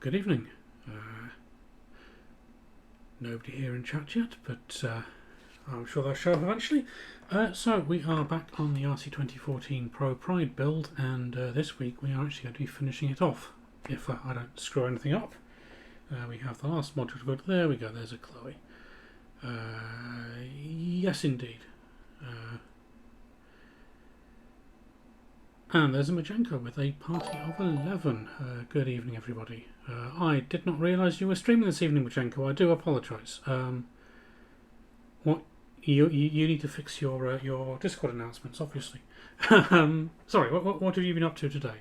good evening. Nobody here in chat yet, but I'm sure they'll show up eventually. So we are back on the RC2014 Pro Pride build, and this week we are actually going to be finishing it off, if I don't screw anything up. We have the last module to go to. There we go, there's a Chloe. Yes indeed. And there's a Majenko with a party of 11. Good evening, everybody. I did not realise you were streaming this evening, Majenko. I do apologise. What you need to fix your Discord announcements, obviously. Sorry, what have you been up to today?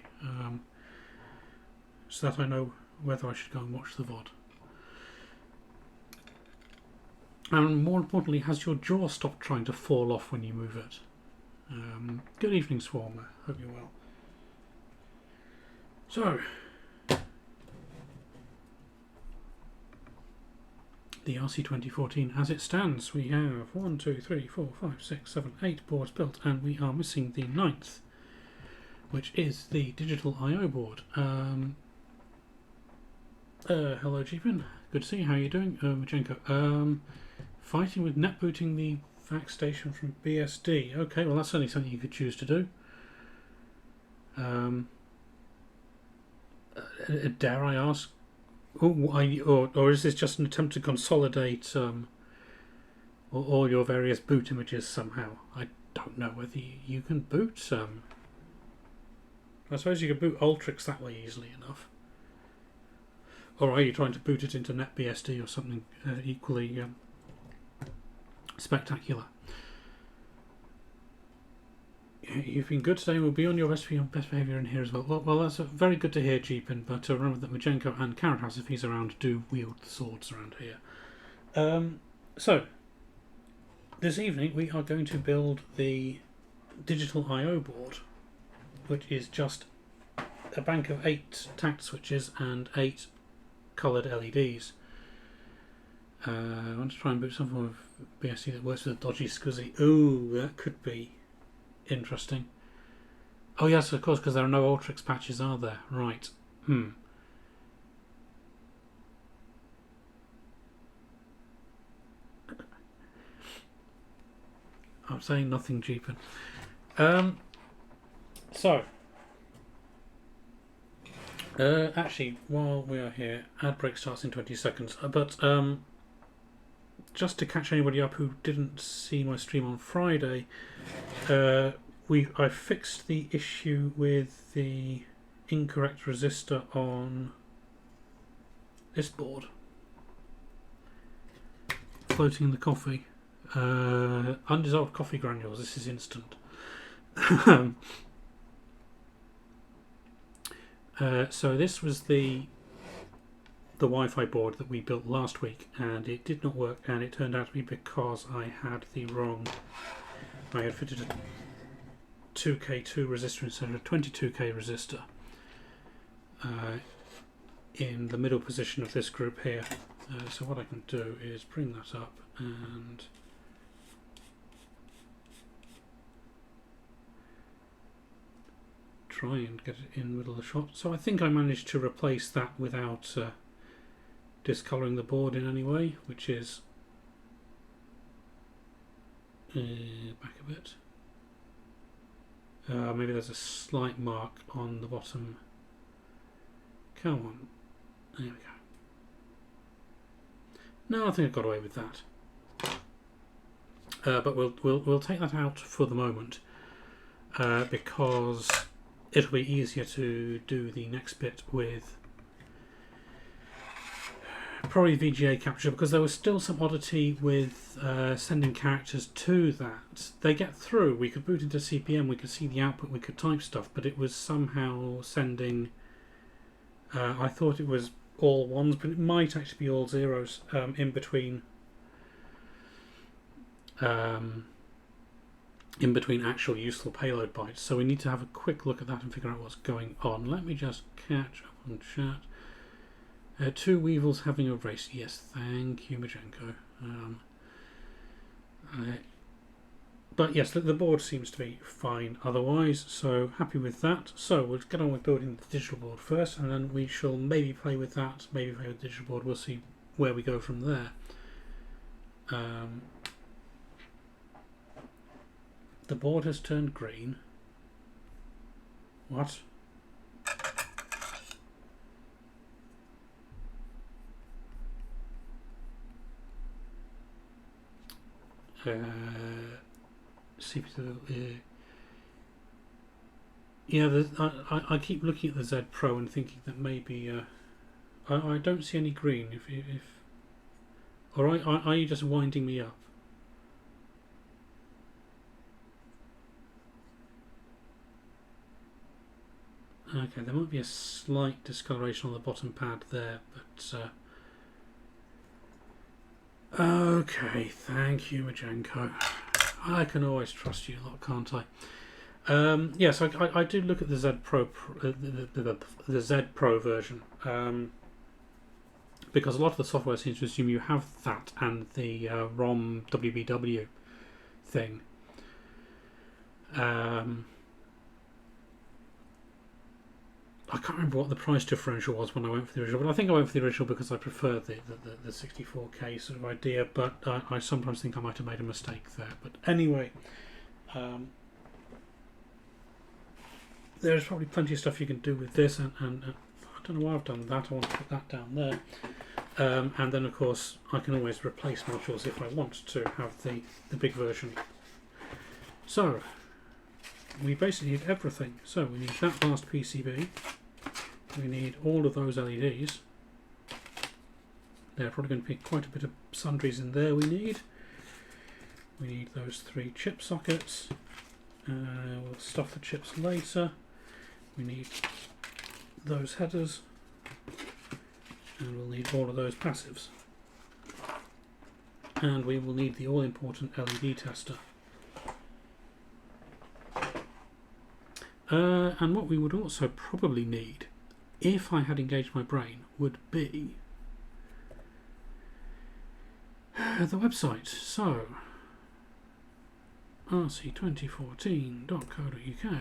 So that I know whether I should go and watch the VOD. And more importantly, has your jaw stopped trying to fall off when you move it? Good evening, Swarmer. Hope you're well. So, the RC2014 as it stands, we have 1, 2, 3, 4, 5, 6, 7, 8 boards built, and we are missing the 9th, which is the digital I/O board. Hello, Jeepin. Good to see you. How are you doing, Majenko? Fighting with net booting the VAC station from BSD. Okay, well that's certainly something you could choose to do. Dare I ask, or is this just an attempt to consolidate all your various boot images somehow? I don't know whether you can boot. I suppose you can boot Ultrix that way easily enough. Or are you trying to boot it into NetBSD or something equally spectacular? You've been good today. We'll be on your best behaviour in here as well. Well, that's very good to hear, Jeepin. But remember that Majenko and Carrot House, if he's around, do wield the swords around here. So this evening we are going to build the digital I/O board, which is just a bank of 8 tact switches and 8 coloured LEDs. I want to try and boot some form of BSD that works with a dodgy SCSI. Ooh, that could be interesting. Oh yes, of course, because there are no Ultrix patches, are there? Right. I'm saying nothing, Jeepin. Actually, while we are here, ad break starts in 20 seconds. But just to catch anybody up who didn't see my stream on Friday, I fixed the issue with the incorrect resistor on this board. Floating in the coffee. Undissolved coffee granules. This is instant. So this was the Wi-Fi board that we built last week, and it did not work, and it turned out to be because I had fitted a 2K2 resistor instead of a 22K resistor in the middle position of this group here. So what I can do is bring that up and try and get it in the middle of the shot. So I think I managed to replace that without discolouring the board in any way, which is back a bit. Maybe there's a slight mark on the bottom. Come on, there we go. No, I think I got away with that. But we'll take that out for the moment because it'll be easier to do the next bit with probably VGA capture, because there was still some oddity with sending characters to that. They get through, we could boot into CPM, we could see the output, we could type stuff, but it was somehow sending, I thought it was all ones, but it might actually be all zeros in between actual useful payload bytes. So we need to have a quick look at that and figure out what's going on. Let me just catch up on chat. 2 Weevils having a race. Yes, thank you, Majenko. But yes, the board seems to be fine otherwise, so happy with that. So we'll get on with building the digital board first, and then we shall maybe play with that, maybe play with the digital board. We'll see where we go from there. The board has turned green. What? Yeah, I keep looking at the Z Pro and thinking that maybe I don't see any green. Or are you just winding me up? Okay, there might be a slight discoloration on the bottom pad there, but okay, thank you, Majenko. I can always trust you lot, can't I? Yes, I do look at the Z Pro, the Z Pro version, because a lot of the software seems to assume you have that and the ROM WBW thing. I can't remember what the price differential was when I went for the original, but I think I went for the original because I prefer the 64K sort of idea, but I sometimes think I might have made a mistake there. But anyway, there's probably plenty of stuff you can do with this, and I don't know why I've done that. I want to put that down there. And then, of course, I can always replace modules if I want to have the big version. So, we basically need everything. So, we need that last PCB. We need all of those LEDs. There are probably going to be quite a bit of sundries in there we need. We need those 3 chip sockets. We'll stuff the chips later. We need those headers. And we'll need all of those passives. And we will need the all-important LED tester. And what we would also probably need, if I had engaged my brain, would be the website. So, RC2014.co.uk.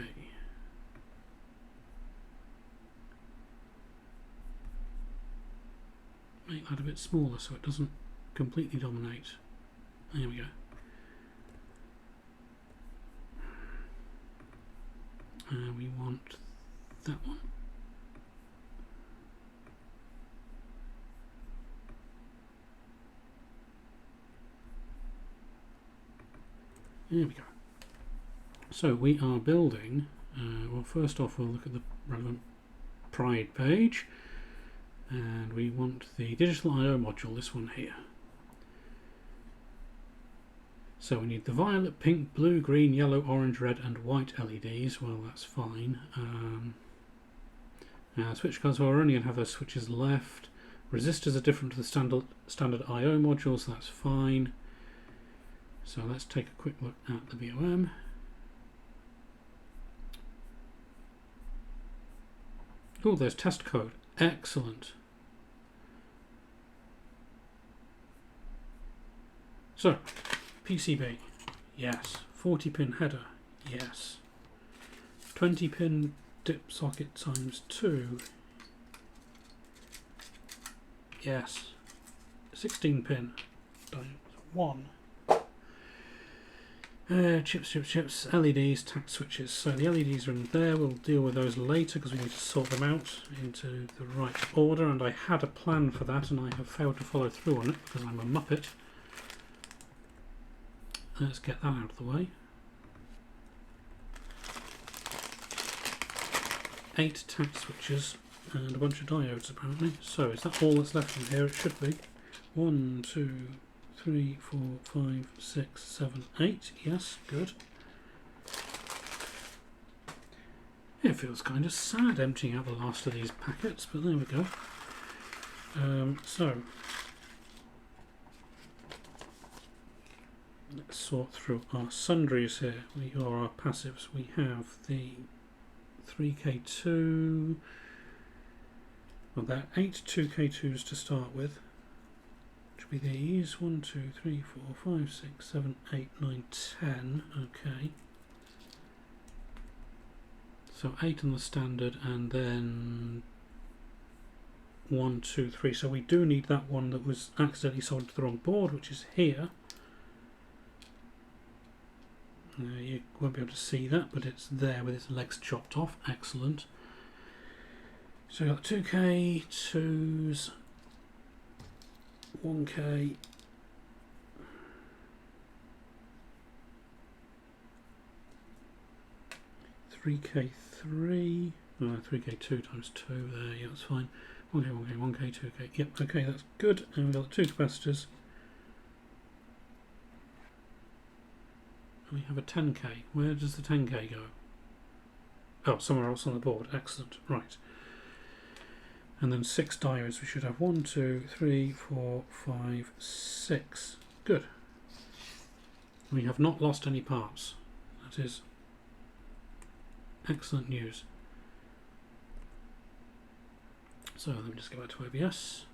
Make that a bit smaller so it doesn't completely dominate. There we go. We want that one. There we go. So we are building, well, first off we'll look at the relevant Pride page, and we want the digital I/O module, this one here. So we need the violet, pink, blue, green, yellow, orange, red and white LEDs. Well, that's fine. Switch cards, well, we're only going to have those switches left. Resistors are different to the standard I/O module, so that's fine. So let's take a quick look at the BOM. Oh, there's test code. Excellent. So, PCB, yes. 40-pin header, yes. 20-pin dip socket times 2, yes. 16-pin diode 1. Chips, LEDs, tact switches. So the LEDs are in there. We'll deal with those later because we need to sort them out into the right order. And I had a plan for that and I have failed to follow through on it because I'm a muppet. Let's get that out of the way. 8 tact switches and a bunch of diodes apparently. So is that all that's left in here? It should be. 1, 2, 3, 4, 5, 6, 7, 8. Yes, good. It feels kind of sad emptying out the last of these packets, but there we go. So let's sort through our sundries here. Or our passives. We have the 3K2. Well, there are 8 2K2s to start with. be these 1, 2, 3, 4, 5, 6, 7, 8, 9, 10. Okay. So 8 on the standard, and then 1, 2, 3. So we do need that one that was accidentally soldered to the wrong board, which is here. You won't be able to see that, but it's there with its legs chopped off. Excellent. So we've got 2K, 2s, 1K, 3K3, 3K2 times 2 there, yeah, that's fine. 1K, 1K, 1K, 2K, yep, okay, that's good. And we've got the 2 capacitors. And we have a 10K. Where does the 10K go? Oh, somewhere else on the board. Excellent, right. And then 6 diodes. We should have 1, 2, 3, 4, 5, 6. Good. We have not lost any parts. That is excellent news. So let me just go back to OBS.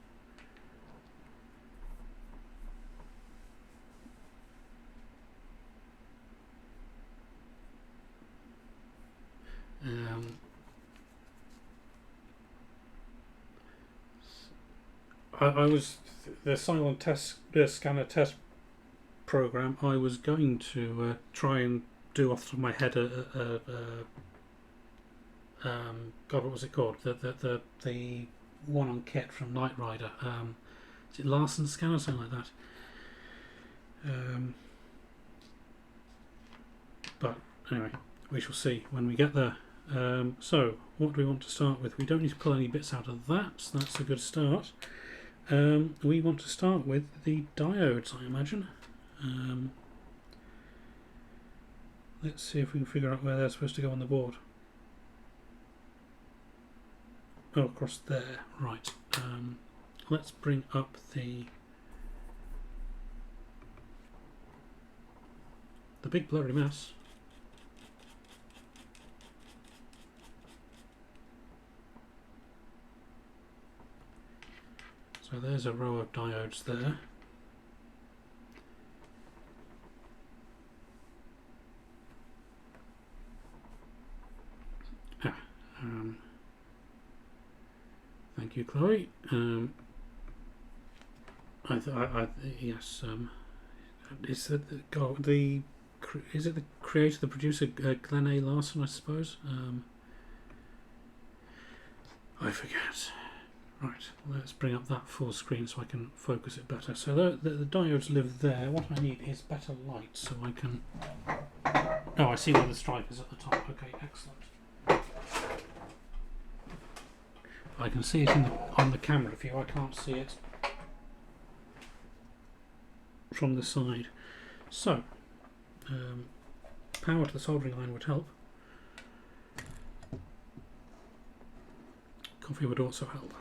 I was the silent test scanner test program. I was going to try and do off the top of my head God, what was it called? The one on kit from Knight Rider. Is it Larson scanner, something like that? But anyway, we shall see when we get there. So what do we want to start with? We don't need to pull any bits out of that, so that's a good start. We want to start with the diodes, I imagine. Let's see if we can figure out where they're supposed to go on the board. Oh, across there, right. Let's bring up the big blurry mess. So there's a row of diodes there. Thank you, Chloe. Yes. Is it the creator, the producer, Glenn A. Larson, I suppose? I forget. Right, let's bring up that full screen so I can focus it better. So the diodes live there. What I need is better light so I can... Oh, I see where the stripe is at the top. Okay, excellent. I can see it on the camera view. I can't see it from the side. So, power to the soldering line would help. Coffee would also help.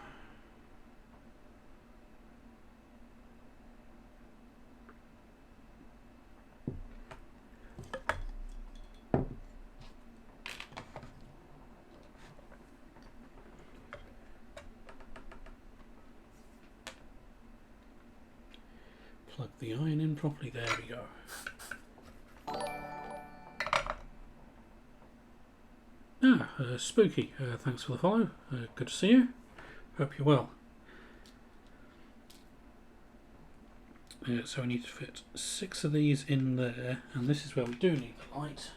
Plug the iron in properly. There we go. Spooky, thanks for the follow. Good to see you. Hope you're well. So we need to fit 6 of these in there, and this is where we do need the light.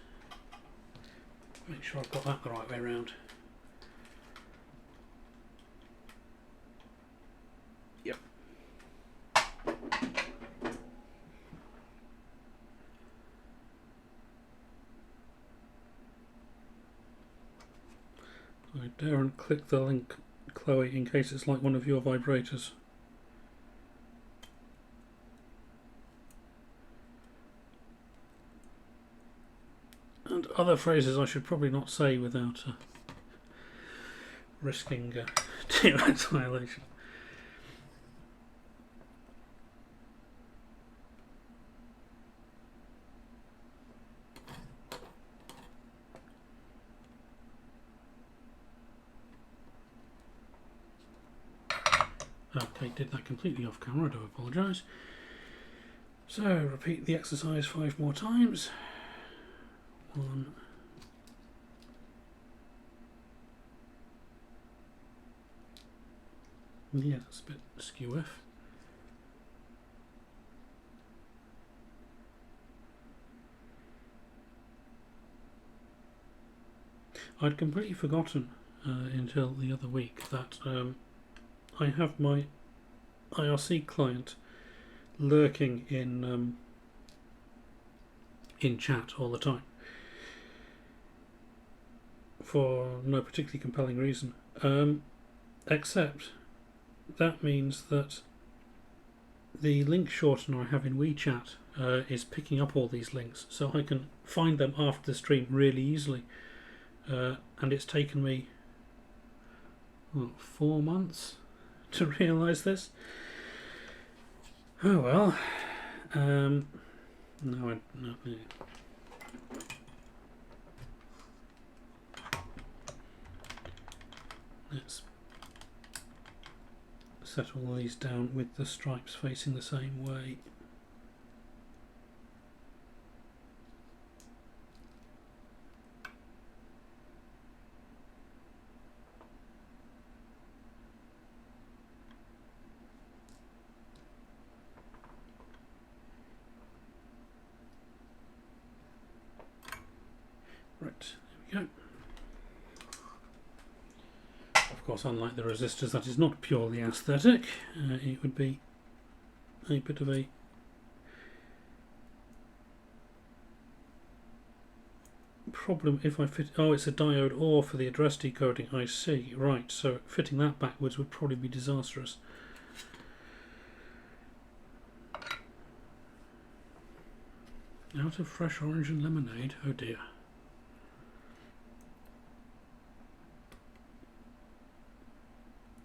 Make sure I've got that the right way around. Yep. I daren't click the link, Chloe, in case it's like one of your vibrators. And other phrases I should probably not say without risking TLS violation. Okay, did that completely off camera, I do apologise. So, repeat the exercise 5 more times. 1. Yeah, that's a bit skew-iff. I'd completely forgotten until the other week that I have my IRC client lurking in chat all the time for no particularly compelling reason, except that means that the link shortener I have in WeChat is picking up all these links, so I can find them after the stream really easily. And it's taken me 4 months to realise this. Oh well. No. Let's set all these down with the stripes facing the same way. Right, there we go. Of course, unlike the resistors, that is not purely aesthetic. It would be a bit of a problem if I fit. Oh, it's a diode OR for the address decoding. I see. Right, so fitting that backwards would probably be disastrous. Out of fresh orange and lemonade. Oh dear.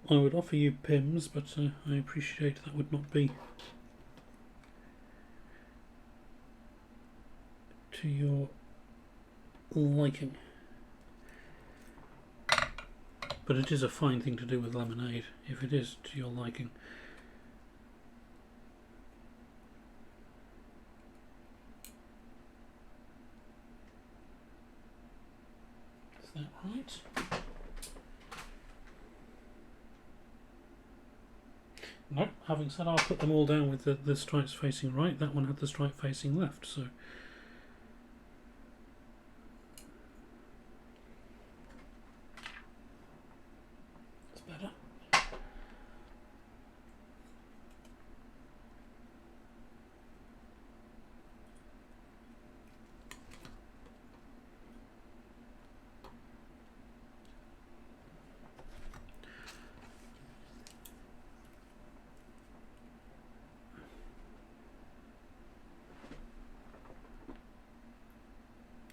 I would offer you Pims, but I appreciate that would not be to your liking. But it is a fine thing to do with lemonade, if it is to your liking. Is that right? No, having said I'll put them all down with the stripes facing right. That one had the stripe facing left, so it's better.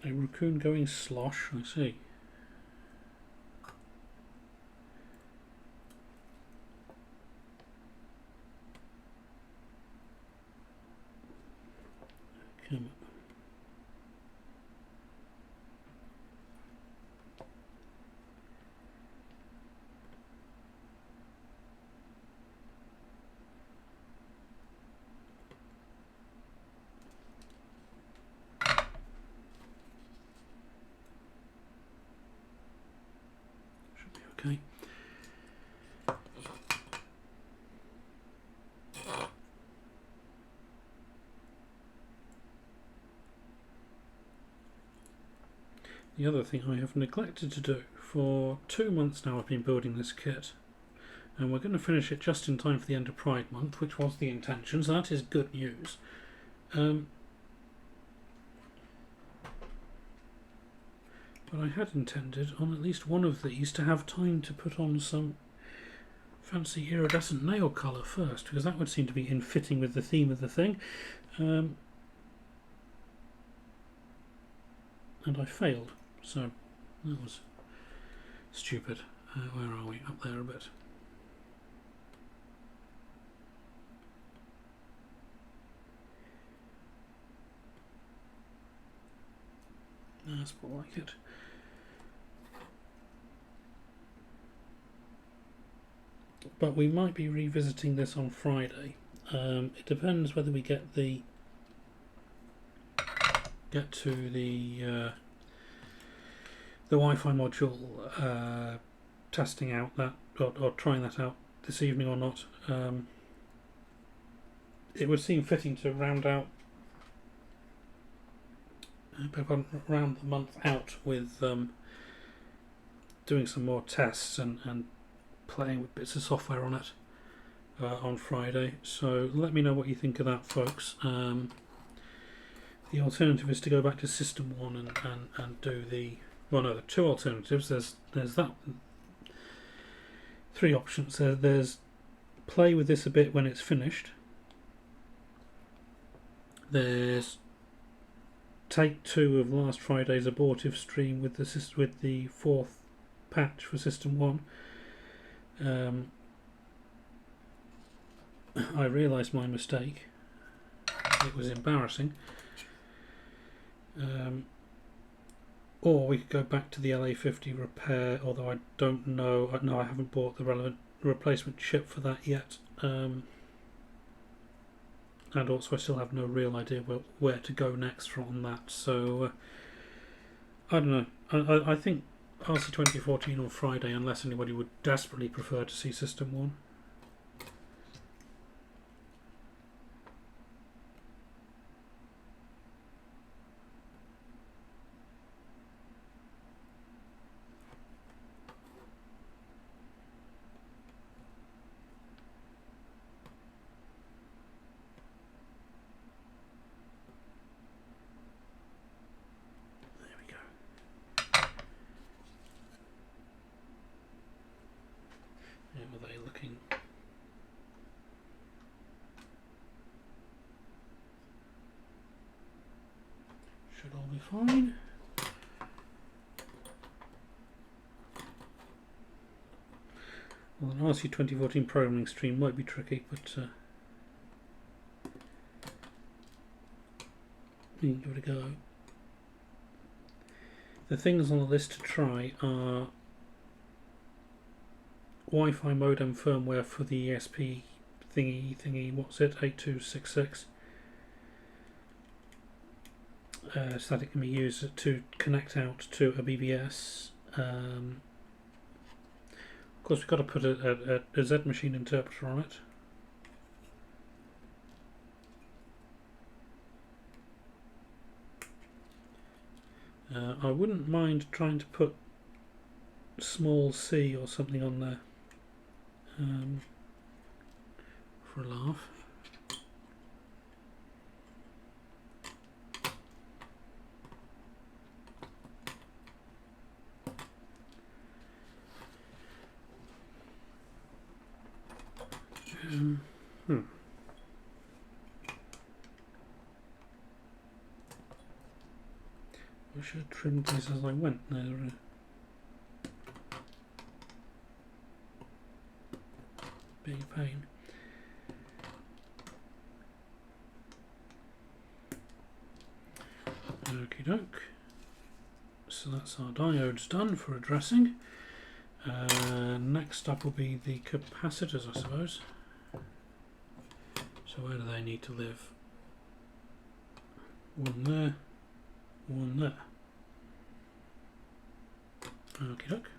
A raccoon going slosh, I see. Come on. Should be okay. The other thing I have neglected to do, for 2 months now I've been building this kit, and we're going to finish it just in time for the end of Pride Month, which was the intention, so that is good news. But I had intended on at least one of these to have time to put on some fancy iridescent nail colour first, because that would seem to be in fitting with the theme of the thing. And I failed, so that was stupid. Where are we? Up there a bit. That's more like it. but we might be revisiting this on Friday. It depends whether we get to the Wi-Fi module testing out that or trying that out this evening or not. It would seem fitting to round the month out with doing some more tests and playing with bits of software on it on Friday. So let me know what you think of that, folks. The alternative is to go back to System 1 and do the... Well, no, there are two alternatives. There's that... Three options. There's play with this a bit when it's finished. There's take 2 of last Friday's abortive stream with the 4th patch for System 1. I realised my mistake. It was embarrassing. Or we could go back to the LA50 repair, although I don't know. No, I haven't bought the relevant replacement chip for that yet. And also I still have no real idea where to go next from that. So, I don't know. I think RC2014 on Friday, unless anybody would desperately prefer to see System 1. Are they looking? Should all be fine. Well, an RC2014 programming stream might be tricky, but we can give it a go. The things on the list to try are Wi-Fi modem firmware for the ESP thingy, what's it, 8266. So that it can be used to connect out to a BBS. Of course, we've got to put a Z machine interpreter on it. I wouldn't mind trying to put small c or something on there for a laugh. I should have trimmed this as I went. Big pain. Okie doke. So that's our diodes done for addressing. Next up will be the capacitors, I suppose. So where do they need to live? One there, one there. Okie doke.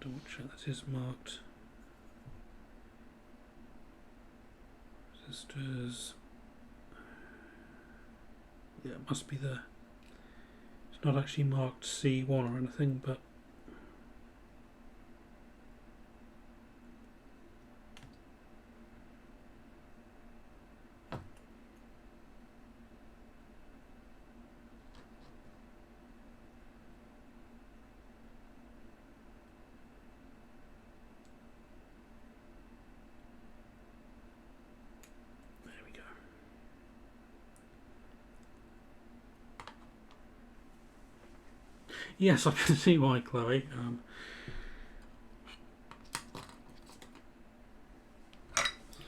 Double check that is marked. Resistors. Yeah, it must be there. It's not actually marked C1 or anything, but Yes, I can see why, Chloe.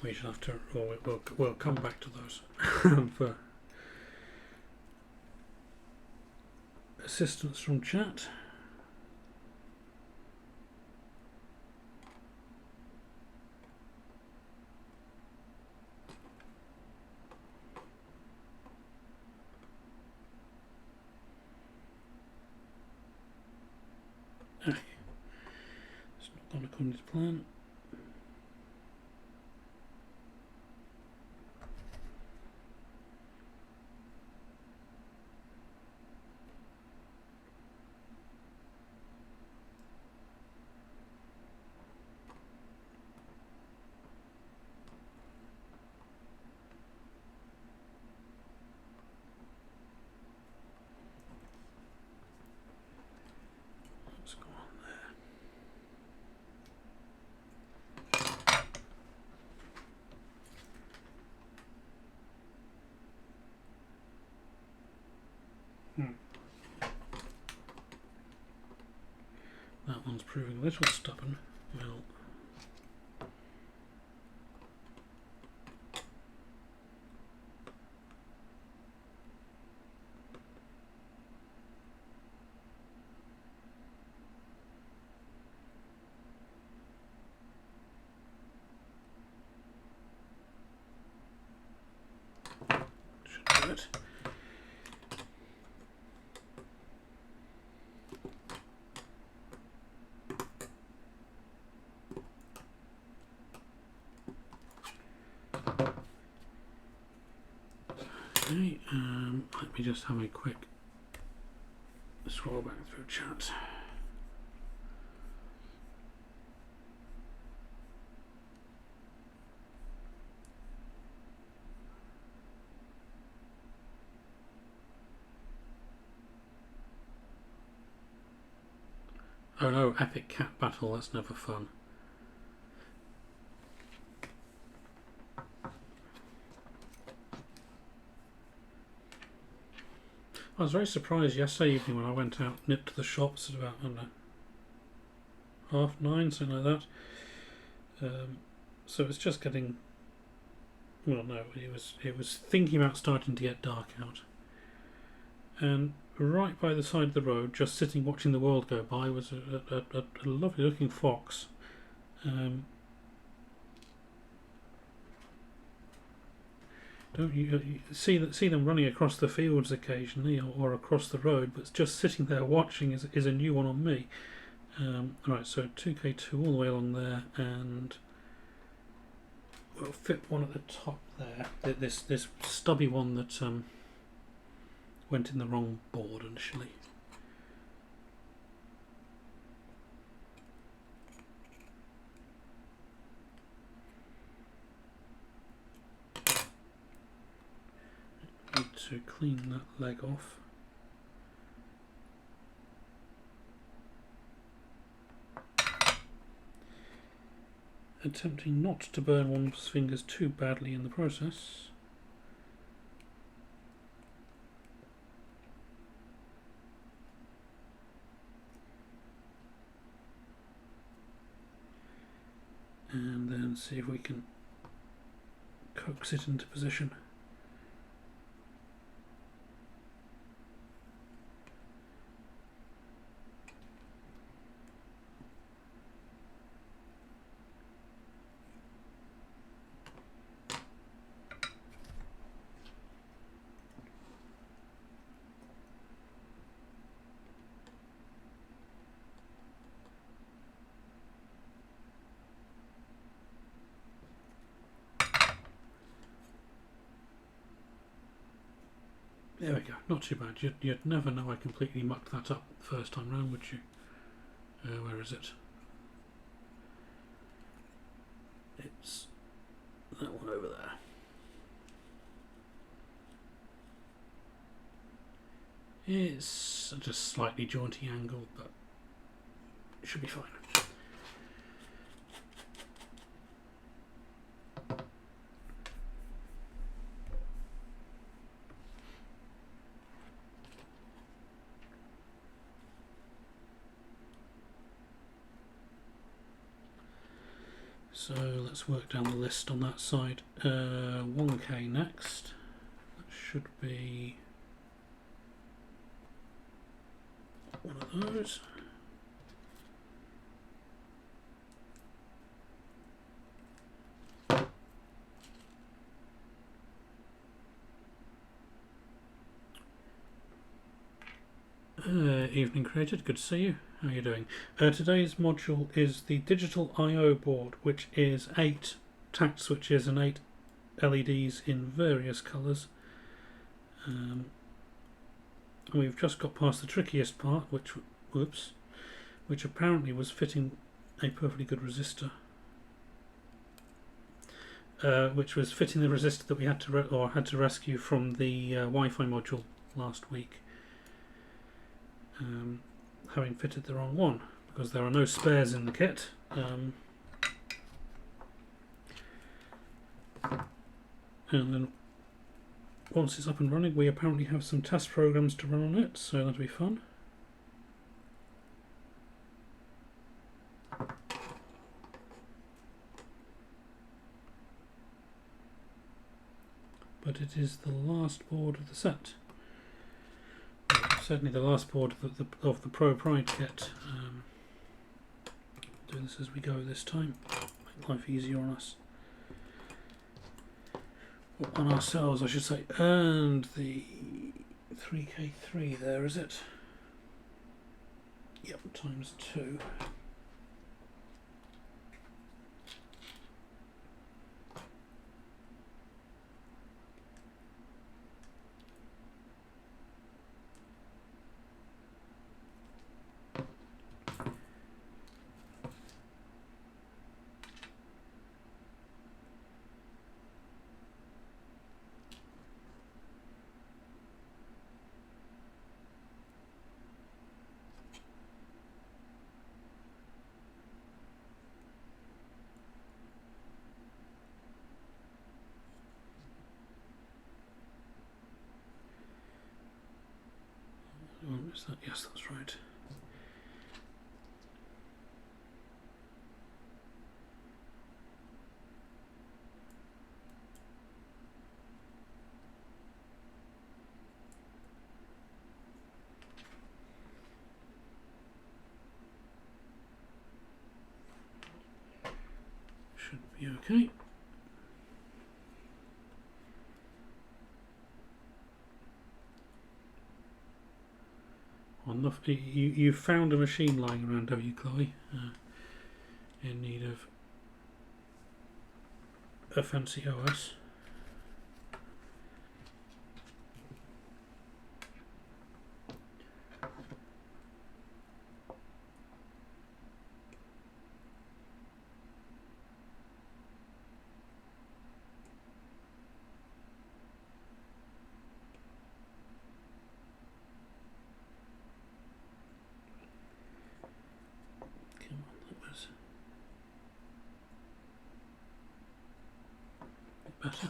We should have to. Well, we'll come back to those for assistance from chat. Okay. It's not gone according to plan. What's going on there? That one's proving a little stubborn. Well, should do it. Okay, let me just have a quick scroll back through chat. Oh no, epic cat battle, that's never fun. I was very surprised yesterday evening when I went out, nipped to the shops at about, I don't know, 9:30, something like that. So it's just getting, well no, it was thinking about starting to get dark out. And right by the side of the road, just sitting watching the world go by, was a lovely looking fox. Don't you see them running across the fields occasionally, or across the road? But just sitting there watching is a new one on me. Right, so 2K2 all the way along there, and we'll fit one at the top there. This stubby one that went in the wrong board initially. Need to clean that leg off. Attempting not to burn one's fingers too badly in the process. And then see if we can coax it into position. There we go, not too bad. You'd never know I completely mucked that up first time round, would you? Where is it? It's that one over there. It's just slightly jaunty angle, but it should be fine. So let's work down the list on that side. 1K next. That should be one of those. Evening created, good to see you. How are you doing? Today's module is the digital I/O board, which is 8 tact switches and 8 LEDs in various colours. We've just got past the trickiest part, which apparently was fitting a perfectly good resistor. Which was fitting the resistor that we had to rescue from the Wi-Fi module last week. Having fitted the wrong one because there are no spares in the kit. And then once it's up and running, we apparently have some test programs to run on it, so that'll be fun. But it is the last board of the set. Certainly the last board of the Pro Pride kit. Do this as we go this time. Make life easier on us. Or on ourselves, I should say. And the 3K3 there, is it? Yep, times 2. Is that? Yes, that's right. Should be okay. You found a machine lying around, have you, Chloe? In need of a fancy OS. Better.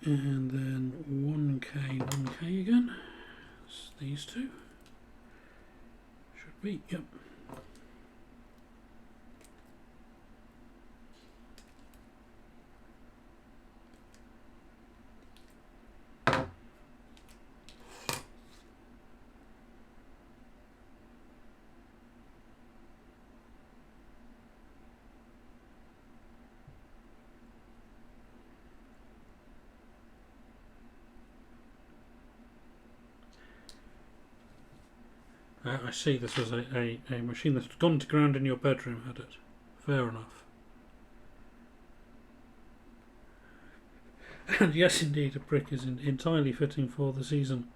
And then 1K again. It's these two. Should be, yep. I see this was a machine that had gone to ground in your bedroom, had it? Fair enough. And yes, indeed, a brick is entirely fitting for the season.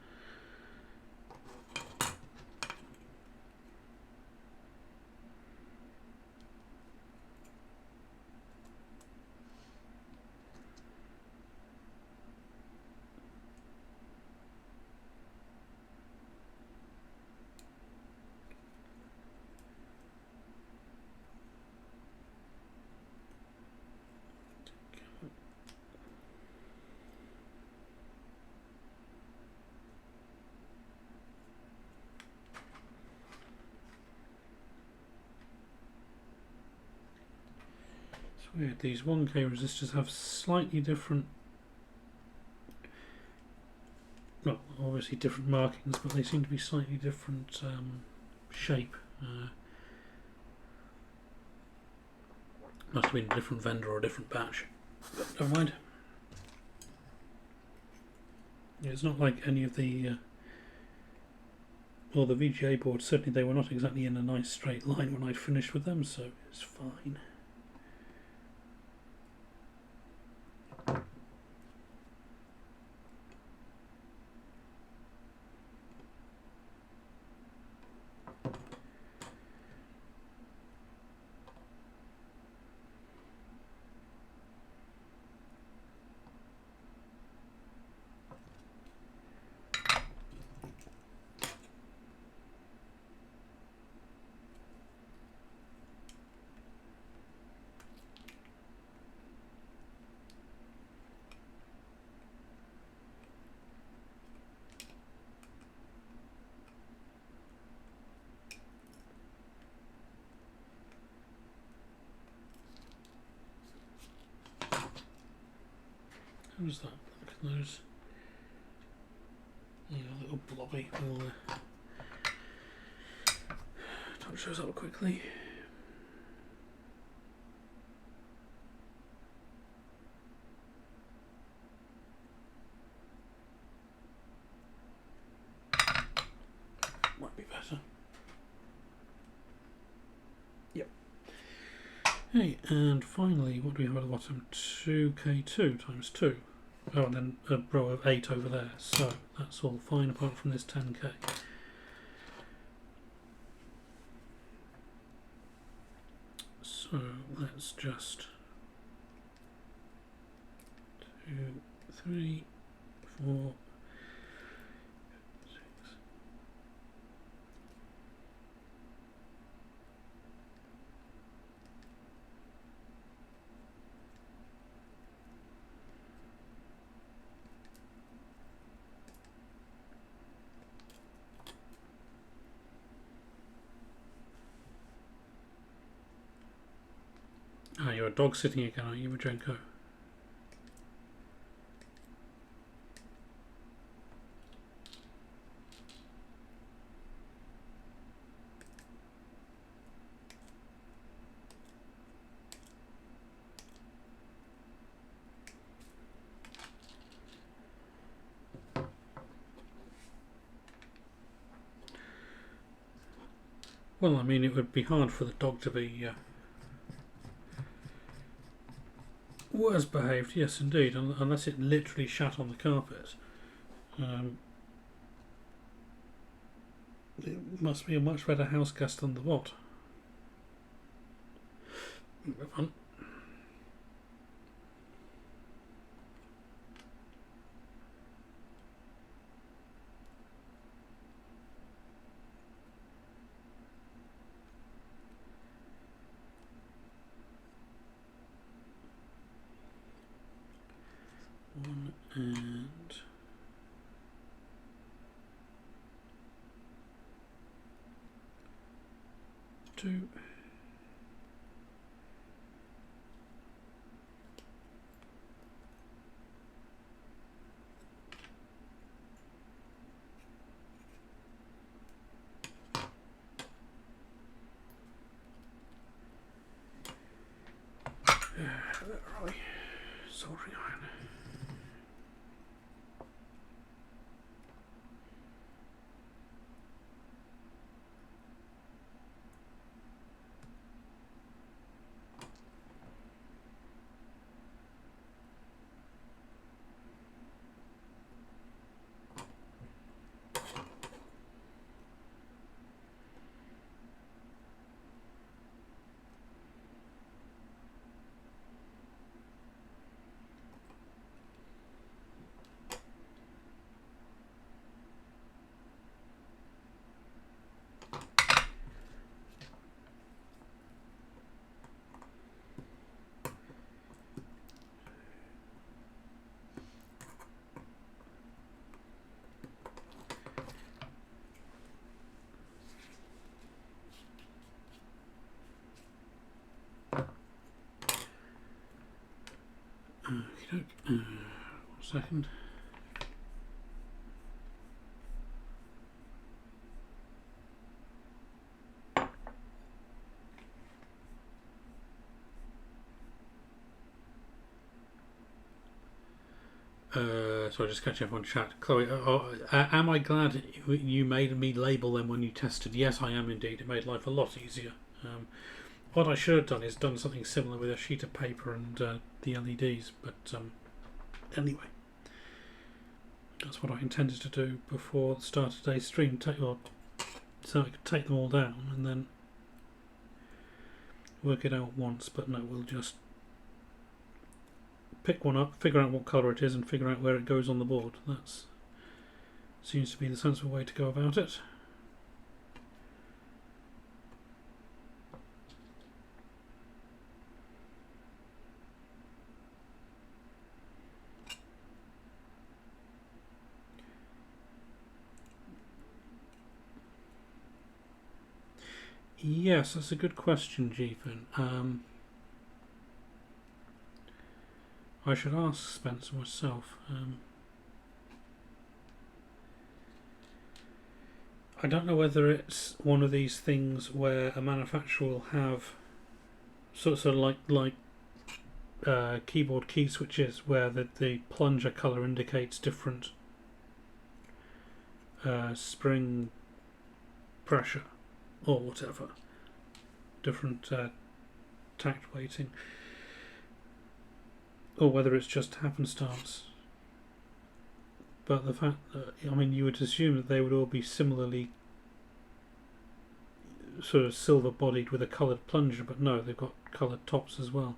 It's weird, these 1K resistors have slightly different, well, obviously different markings, but they seem to be slightly different shape. Must have been a different vendor or a different batch, but never mind. Yeah, it's not like any of the well, the VGA boards, certainly they were not exactly in a nice straight line when I finished with them, so it's fine. How does that look at those? Yeah, a little blobby. We'll touch those up quickly. Might be better. Yep. Hey, and finally, what do we have at the bottom? 2K2 times 2. Oh, and then a row of 8 over there. So that's all fine apart from this 10K. So let's just 2, 3, 4, 6. Ah, you're a dog sitting again, aren't you, Majenko? Well, I mean, it would be hard for the dog to be worse behaved, yes indeed, unless it literally shat on the carpet. It must be a much better house guest than the what? Move on. One and 2. Where are we? Soldering iron. Okey-doke. 1 second. So just catching up on chat. Chloe, am I glad you made me label them when you tested? Yes, I am indeed. It made life a lot easier. What I should have done is done something similar with a sheet of paper and the LEDs, but anyway, that's what I intended to do before the start of today's stream, so I could take them all down and then work it out once. But no, we'll just pick one up, figure out what colour it is, and figure out where it goes on the board. That seems to be the sensible way to go about it. Yes, that's a good question, Jeepin. I should ask Spencer myself. I don't know whether it's one of these things where a manufacturer will have sort of like keyboard key switches where the plunger colour indicates different spring pressure or whatever, different tact weighting, or whether it's just happenstance. But the fact that, I mean, you would assume that they would all be similarly sort of silver bodied with a coloured plunger, but no, they've got coloured tops as well,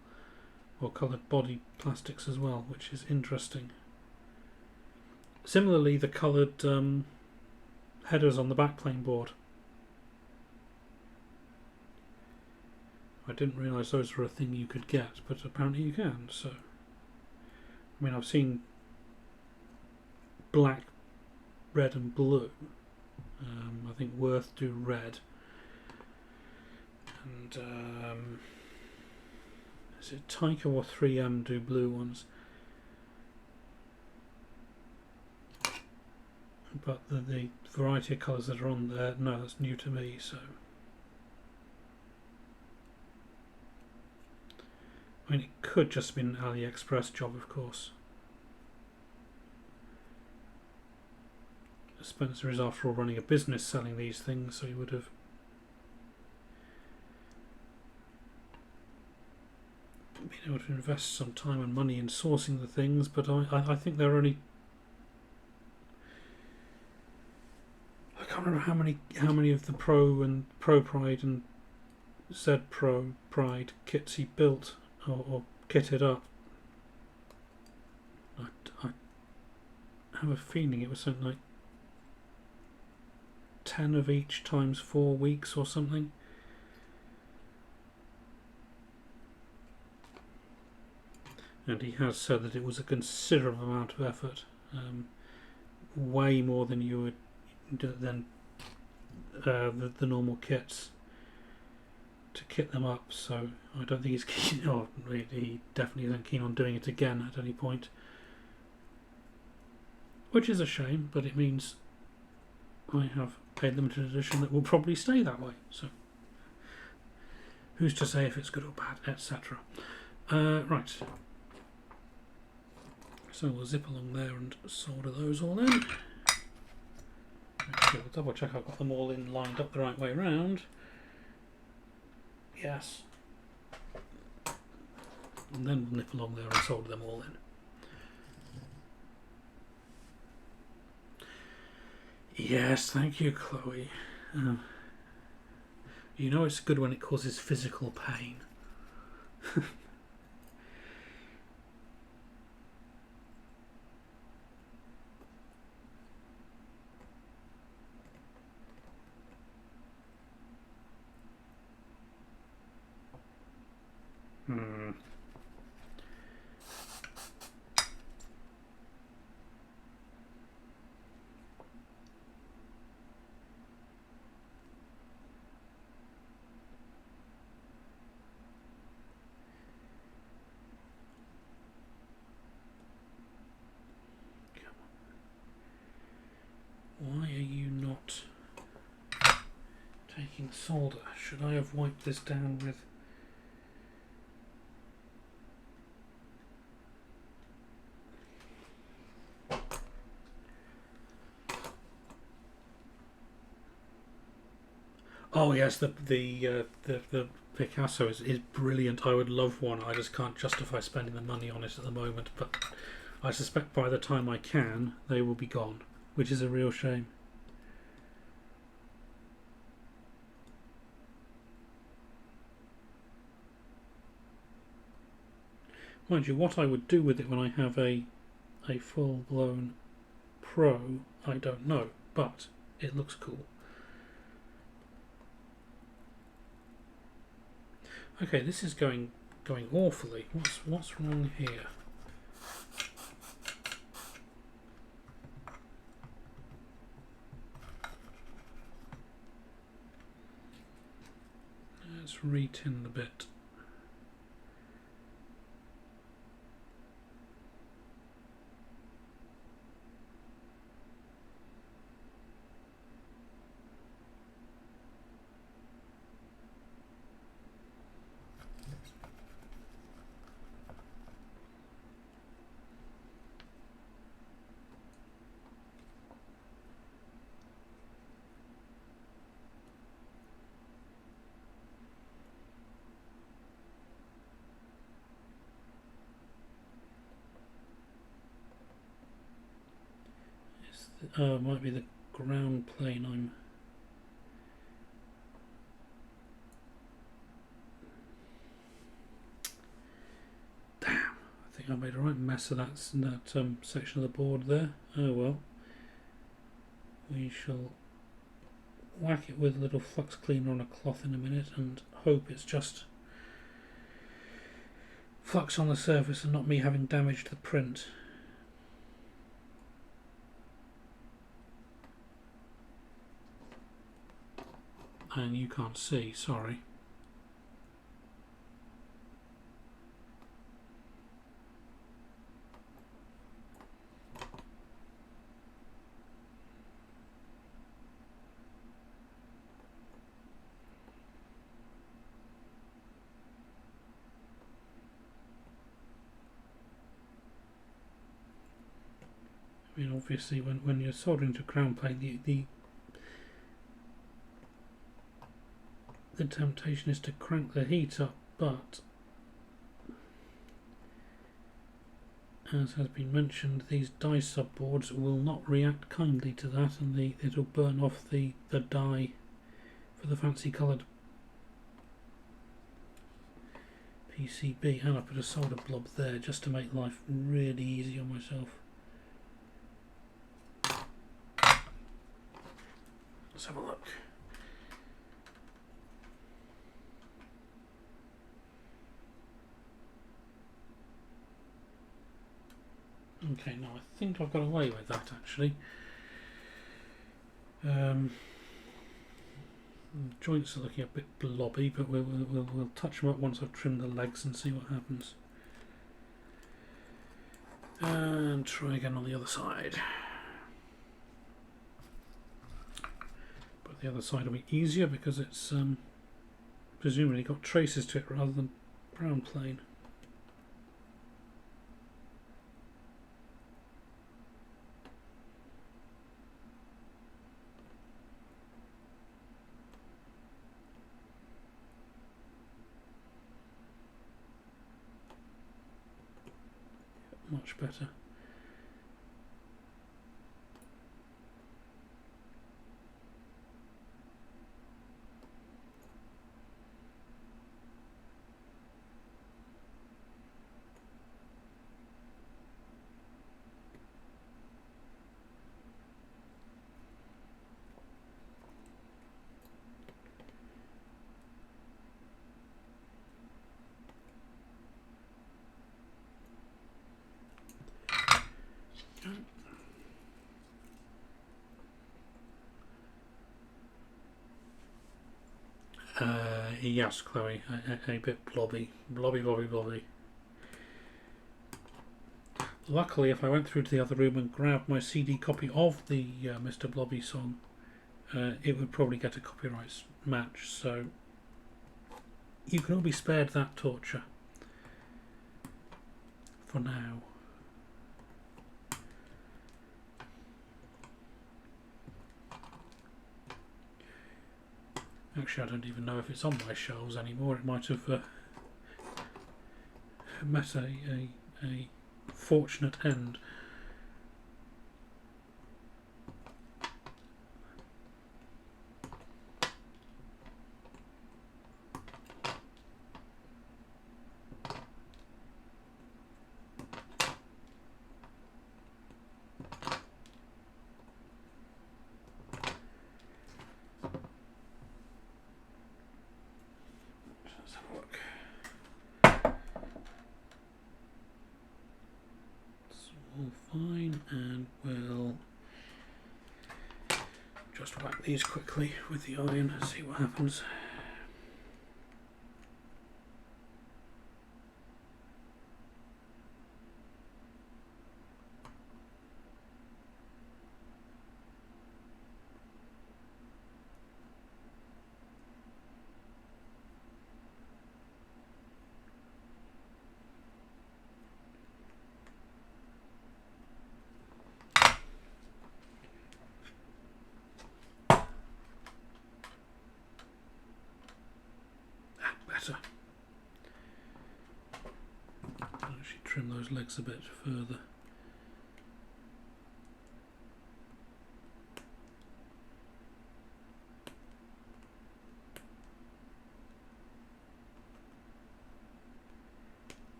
or coloured body plastics as well, which is interesting. Similarly, the coloured headers on the backplane board. I didn't realise those were a thing you could get, but apparently you can. So, I mean, I've seen black, red and blue. I think Worth do red. And is it Taika or 3M do blue ones? But the variety of colours that are on there, no, that's new to me, so. I mean, it could just have been an AliExpress job, of course. Spencer is, after all, running a business selling these things, so he would have been able to invest some time and money in sourcing the things. But I think there are only, I can't remember how many of the Pro and Pro Pride and Z Pro Pride kits he built or kitted up. I have a feeling it was something like 10 of each times 4 weeks or something. And he has said that it was a considerable amount of effort, way more than you would than the normal kits to kit them up. So I don't think he's keen, or he definitely isn't keen on doing it again at any point, which is a shame, but it means I have a limited edition that will probably stay that way. So who's to say if it's good or bad, etc. Right. So we'll zip along there and solder those all in. Okay, we'll double check I've got them all in lined up the right way around. Yes. And then we'll nip along there and solder them all in. Yes, thank you, Chloe. You know it's good when it causes physical pain. solder. Should I have wiped this down with... Oh yes, the Picasso is brilliant. I would love one. I just can't justify spending the money on it at the moment, but I suspect by the time I can, they will be gone, which is a real shame. Mind you, what I would do with it when I have a full-blown Pro, I don't know, but it looks cool. Okay, this is going awfully. What's wrong here? Let's re-tin the bit. Might be the ground plane I'm... Damn, I think I made a right mess of that section of the board there. Oh well. We shall whack it with a little flux cleaner on a cloth in a minute and hope it's just flux on the surface and not me having damaged the print. And you can't see, sorry. I mean, obviously when you're soldering to ground plate, the temptation is to crank the heat up, but as has been mentioned, these die subboards will not react kindly to that, and it'll burn off the dye for the fancy coloured PCB. And I put a solder blob there just to make life really easy on myself. Let's have a look. Okay, now I think I've got away with that actually. Joints are looking a bit blobby, but we'll touch them up once I've trimmed the legs and see what happens. And try again on the other side. But the other side will be easier because it's presumably got traces to it rather than brown plain. Much better. Yes, Chloe, a bit blobby. Blobby. Luckily, if I went through to the other room and grabbed my CD copy of the Mr. Blobby song, it would probably get a copyright match. So you can all be spared that torture for now. Actually, I don't even know if it's on my shelves anymore. It might have met a fortunate end. Let's have a look. It's all fine, and we'll just whack these quickly with the iron and see what happens. Better. I'll actually trim those legs a bit further.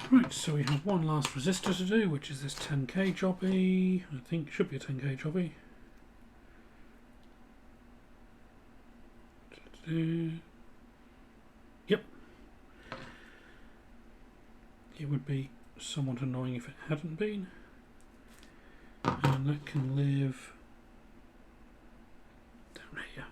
Right, so we have one last resistor to do, which is this 10k jobby. I think it should be a 10k jobby. Yep. It would be somewhat annoying if it hadn't been. And that can live down here.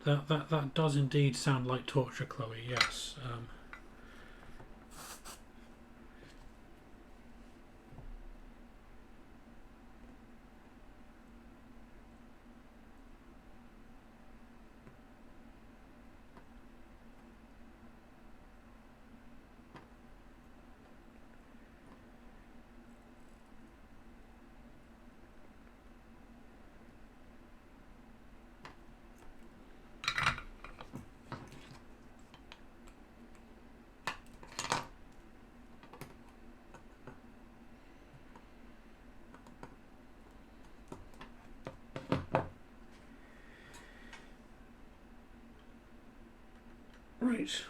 That does indeed sound like torture, Chloe, yes. Right,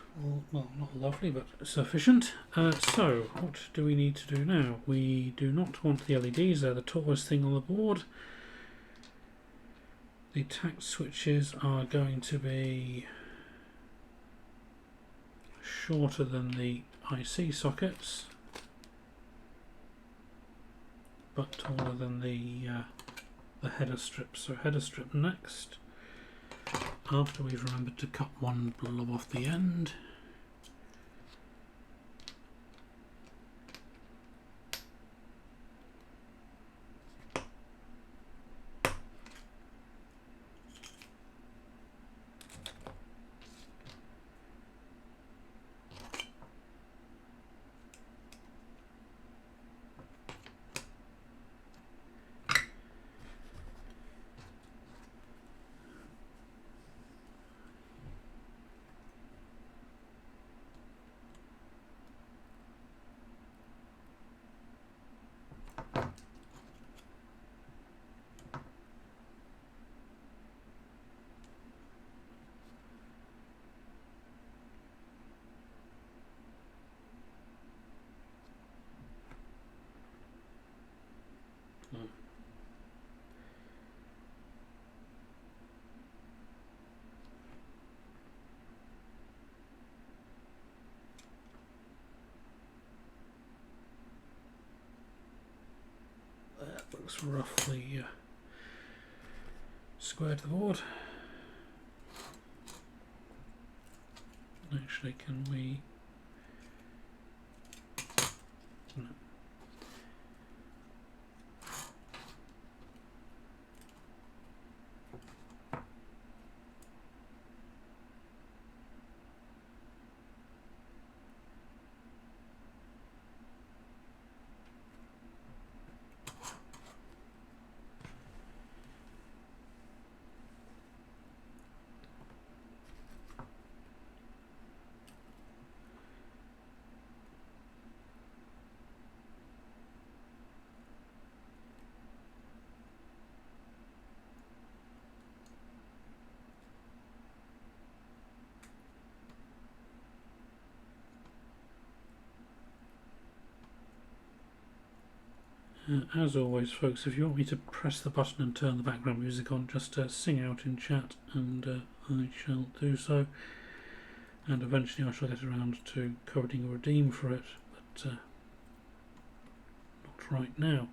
well, not lovely, but sufficient. So, what do we need to do now? We do not want the LEDs, they're the tallest thing on the board. The tact switches are going to be shorter than the IC sockets, but taller than the header strip. So header strip next, after we've remembered to cut one blob off the end. Oh. That looks roughly square to the board. Actually, can we? No. As always, folks, if you want me to press the button and turn the background music on, just sing out in chat, and I shall do so. And eventually I shall get around to coding a redeem for it, but not right now.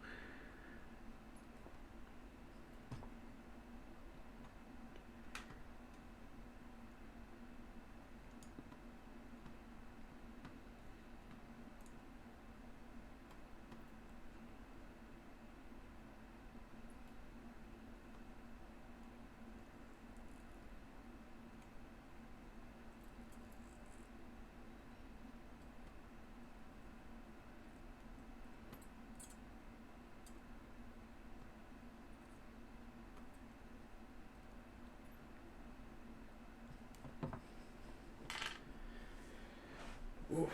Oof.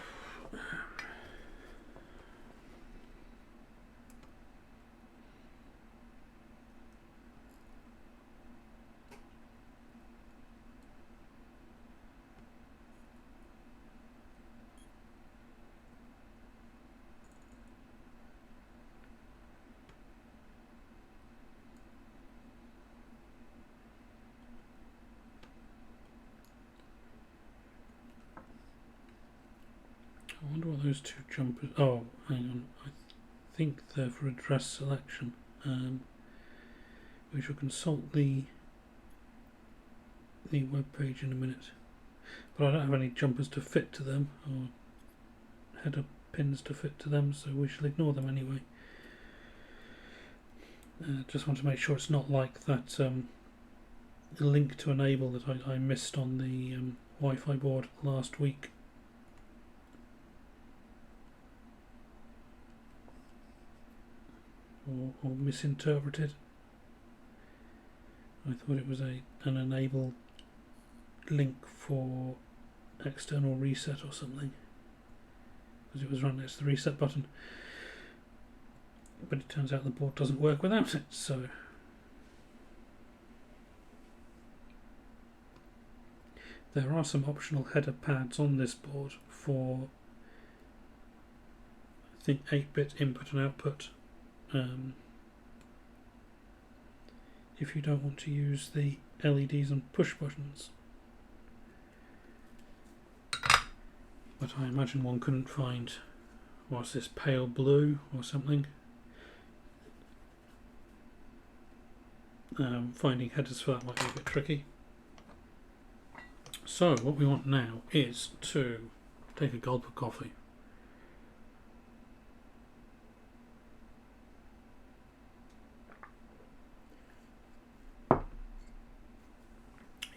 I wonder what those two jumpers... Oh, hang on. I think they're for address selection. We shall consult the web page in a minute. But I don't have any jumpers to fit to them, or header pins to fit to them, so we shall ignore them anyway. Just want to make sure it's not like that link to enable that I missed on the Wi-Fi board last week. Or misinterpreted. I thought it was an enable link for external reset or something, because it was right next to the reset button. But it turns out the board doesn't work without it, so... There are some optional header pads on this board for, I think, 8-bit input and output. If you don't want to use the LEDs and push buttons. But I imagine one couldn't find, what's this, pale blue or something? Finding headers for that might be a bit tricky. So what we want now is to take a gulp of coffee.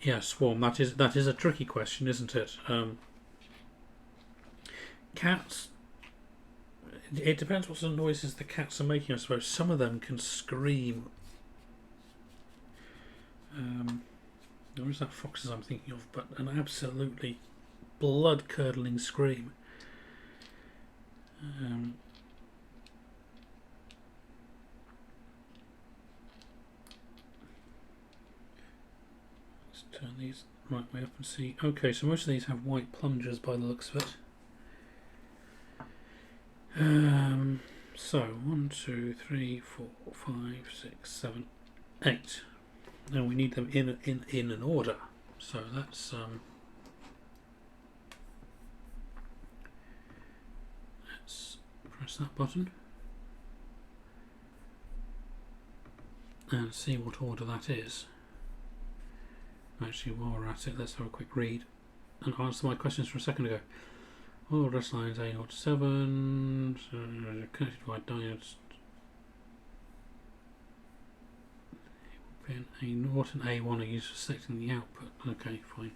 Yes, Swarm, that is a tricky question, isn't it? Cats, it depends what sort of noises the cats are making, I suppose. Some of them can scream. Or is that foxes I'm thinking of? But an absolutely blood-curdling scream. Let's turn these right way up and see. Okay, so most of these have white plungers by the looks of it. So 1, 2, 3, 4, 5, 6, 7, 8. Now we need them in an order. So let's press that button and see what order that is. Actually, while we're at it, let's have a quick read and answer my questions from a second ago. All address lines A0 to 7, connected by diodes. Pin A0 and A1 are used for selecting the output. Okay, fine.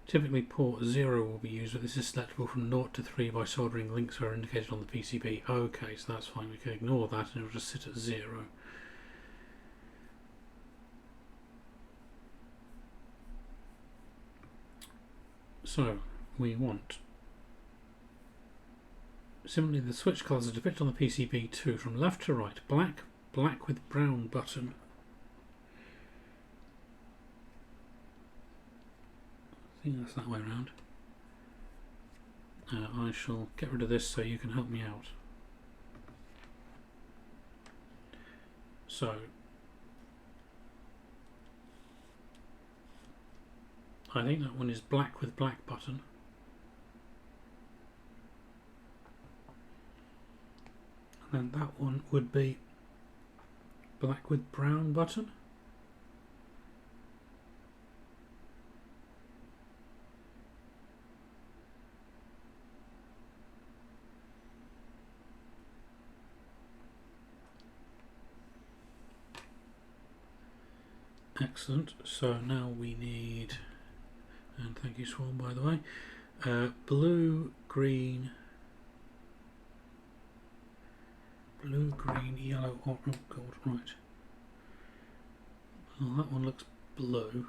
Typically port 0 will be used, but this is selectable from 0 to 3 by soldering links where indicated on the PCB. Okay, so that's fine, we can ignore that and it will just sit at 0. So, we want, similarly the switch colours are depicted on the PCB too, from left to right, black, black with brown button. I think that's that way around. I shall get rid of this so you can help me out. So, I think that one is black with black button. And then that one would be black with brown button. Excellent. So now we need, and thank you Swan by the way, blue, green, yellow, or gold. Right. Well, that one looks blue.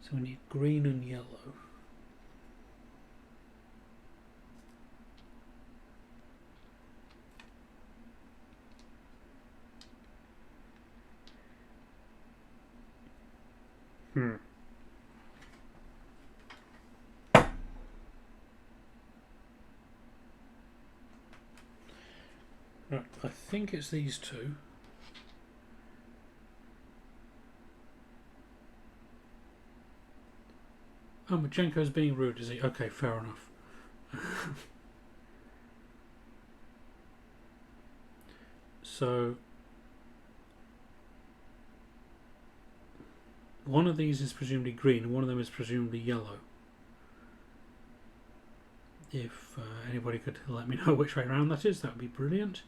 So we need green and yellow. Right, I think it's these two. Oh, Majenko's being rude, is he? Okay, fair enough. So one of these is presumably green and one of them is presumably yellow. If anybody could let me know which way around that is, that would be brilliant.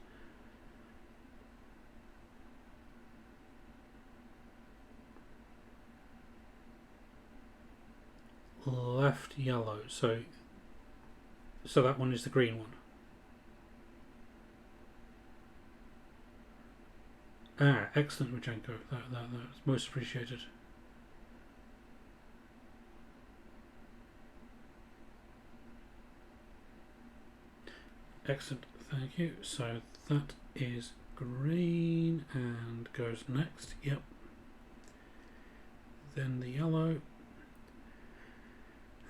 Left yellow, so that one is the green one. Ah, excellent, Majenko. That's most appreciated. Excellent, thank you. So that is green and goes next. Yep. Then the yellow.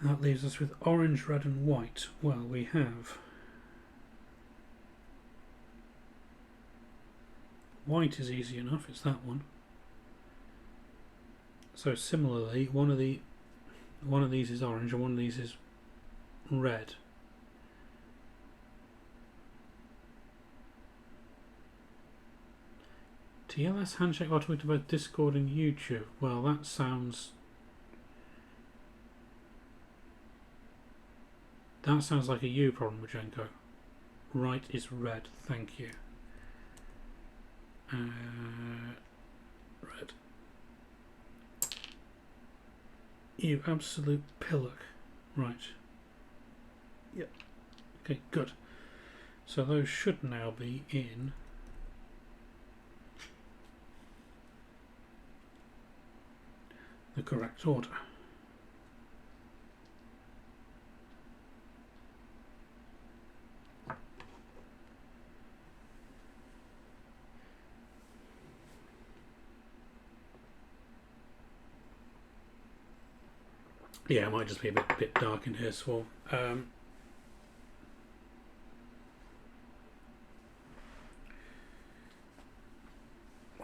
That leaves us with orange, red and white. Well, we have white is easy enough, it's that one. So similarly, one of these is orange and one of these is red. TLS handshake while talking about Discord and YouTube. Well, that sounds like a you problem, Majenko. Right is red, thank you. Red. You absolute pillock. Right. Yep. Okay, good. So those should now be in the correct order. Yeah, it might just be a bit dark in here, Swarm.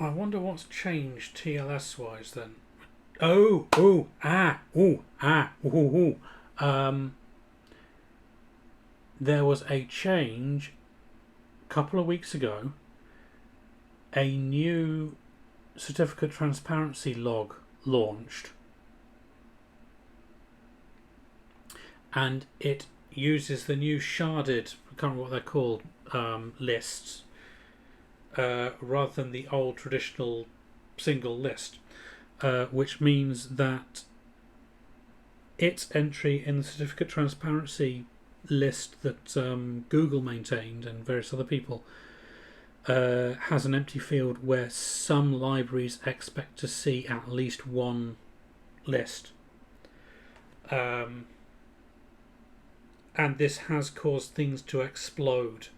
I wonder what's changed TLS wise then. There was a change a couple of weeks ago. A new certificate transparency log launched, and it uses the new sharded, I can't remember what they're called, lists, rather than the old traditional single list, which means that its entry in the certificate transparency list that Google maintained and various other people has an empty field where some libraries expect to see at least one list. And this has caused things to explode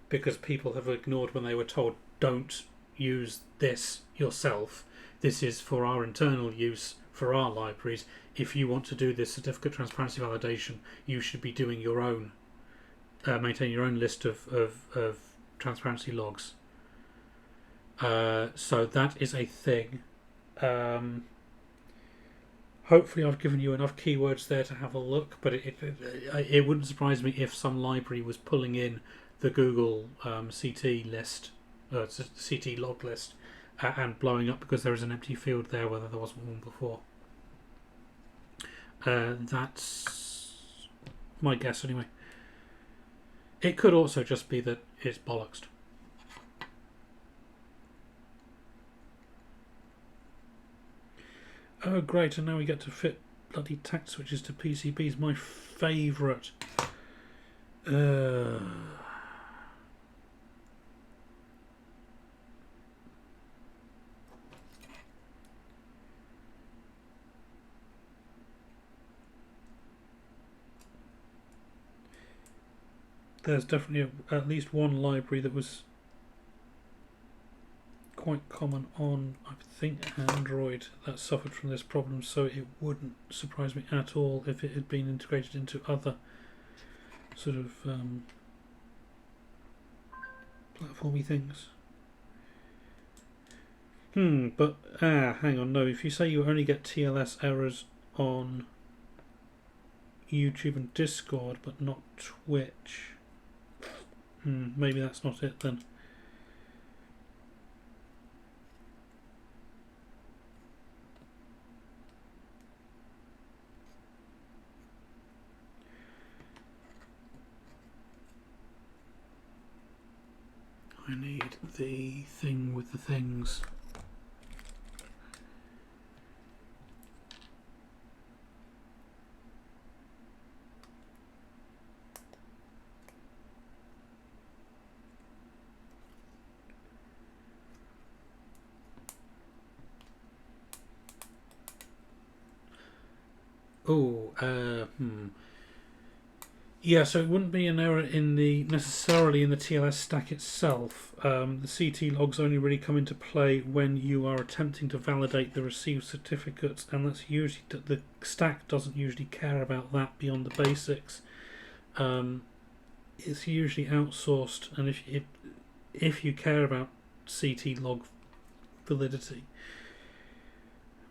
because people have ignored when they were told, don't use this yourself. This is for our internal use for our libraries. If you want to do this certificate transparency validation, you should be doing your own, maintaining your own list of transparency logs. So that is a thing. Hopefully I've given you enough keywords there to have a look, but it wouldn't surprise me if some library was pulling in the Google CT list, CT log list, and blowing up because there is an empty field there where there wasn't one before. That's my guess anyway. It could also just be that it's bollocksed. Oh great, and now we get to fit bloody tact switches to PCBs, my favourite. There's definitely at least one library that was quite common on, I think, Android that suffered from this problem, so it wouldn't surprise me at all if it had been integrated into other sort of platformy things. But hang on, no, if you say you only get TLS errors on YouTube and Discord but not Twitch, maybe that's not it then. I need the thing with the things. Yeah, so it wouldn't be an error in necessarily in the TLS stack itself. The CT logs only really come into play when you are attempting to validate the received certificates, and that's usually the stack doesn't usually care about that beyond the basics. It's usually outsourced, and if you care about CT log validity,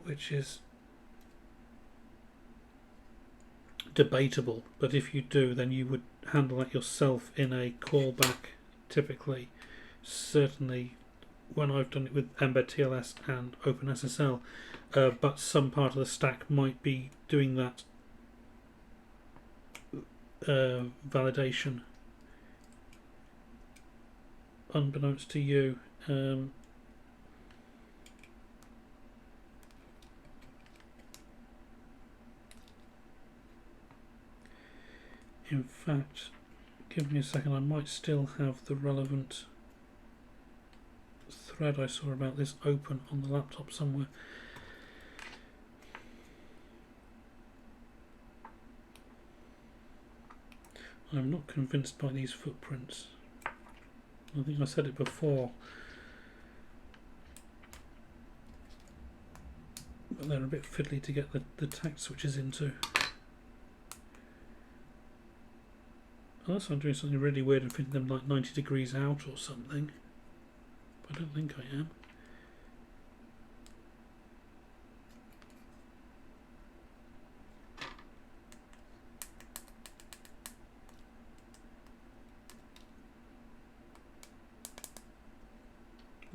which is debatable, but if you do, then you would handle that yourself in a callback typically. Certainly when I've done it with Embed TLS and OpenSSL, but some part of the stack might be doing that validation unbeknownst to you. In fact, give me a second, I might still have the relevant thread I saw about this open on the laptop somewhere. I'm not convinced by these footprints. I think I said it before, but they're a bit fiddly to get the tact switches into. unless I'm doing something really weird and fitting them like 90 degrees out or something. But I don't think I am.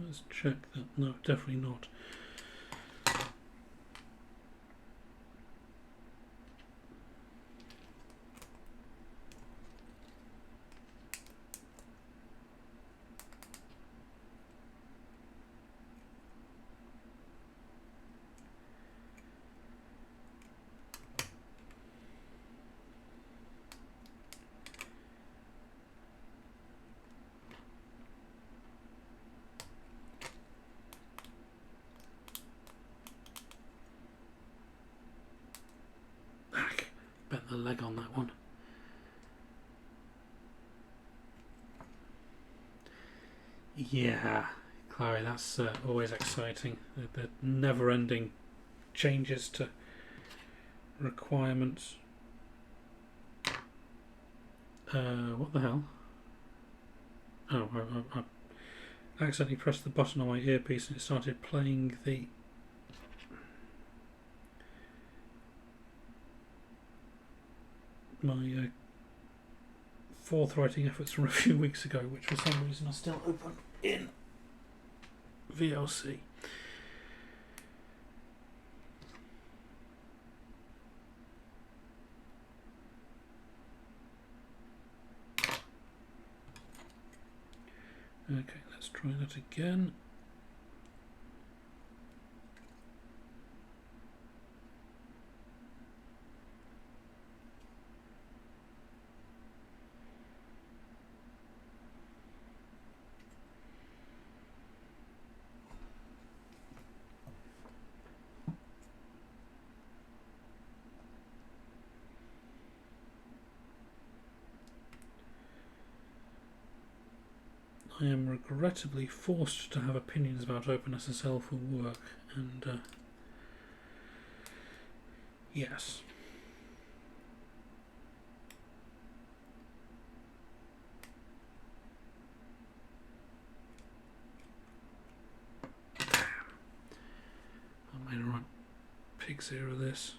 Let's check that. No, definitely not. Bent the leg on that one. Yeah, Chloe, that's always exciting. The never-ending changes to requirements. What the hell? Oh, I accidentally pressed the button on my earpiece and it started playing the my forthrighting efforts from a few weeks ago, which for some reason are still open in VLC. Okay, let's try that again. I am regrettably forced to have opinions about OpenSSL for work, and yes. Damn. I made a right pig's ear of this.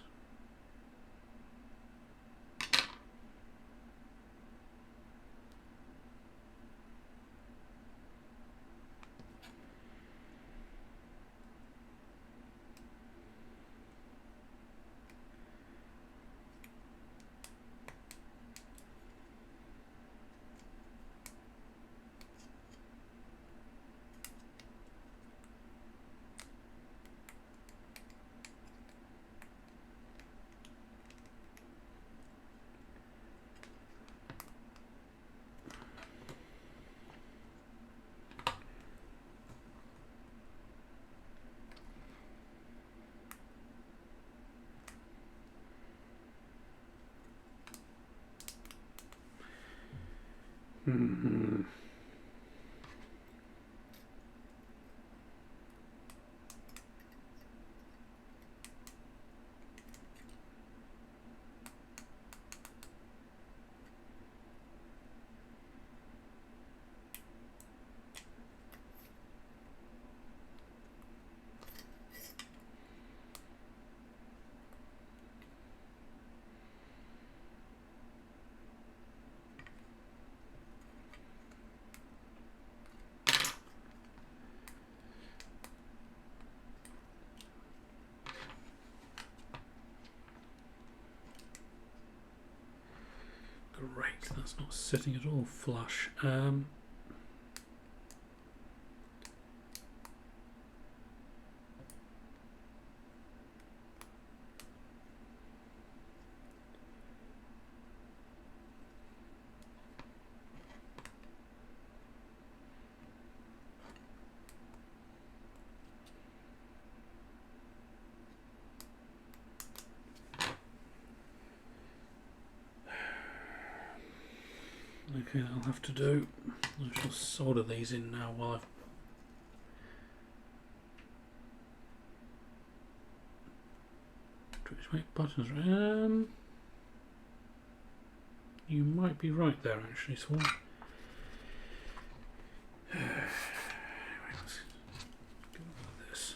Mm-hmm. Great, that's not sitting at all flush. Okay, that'll have to do. I shall solder these in now while I've which make buttons. You might be right there, actually, Swan. Anyway, let's go with this.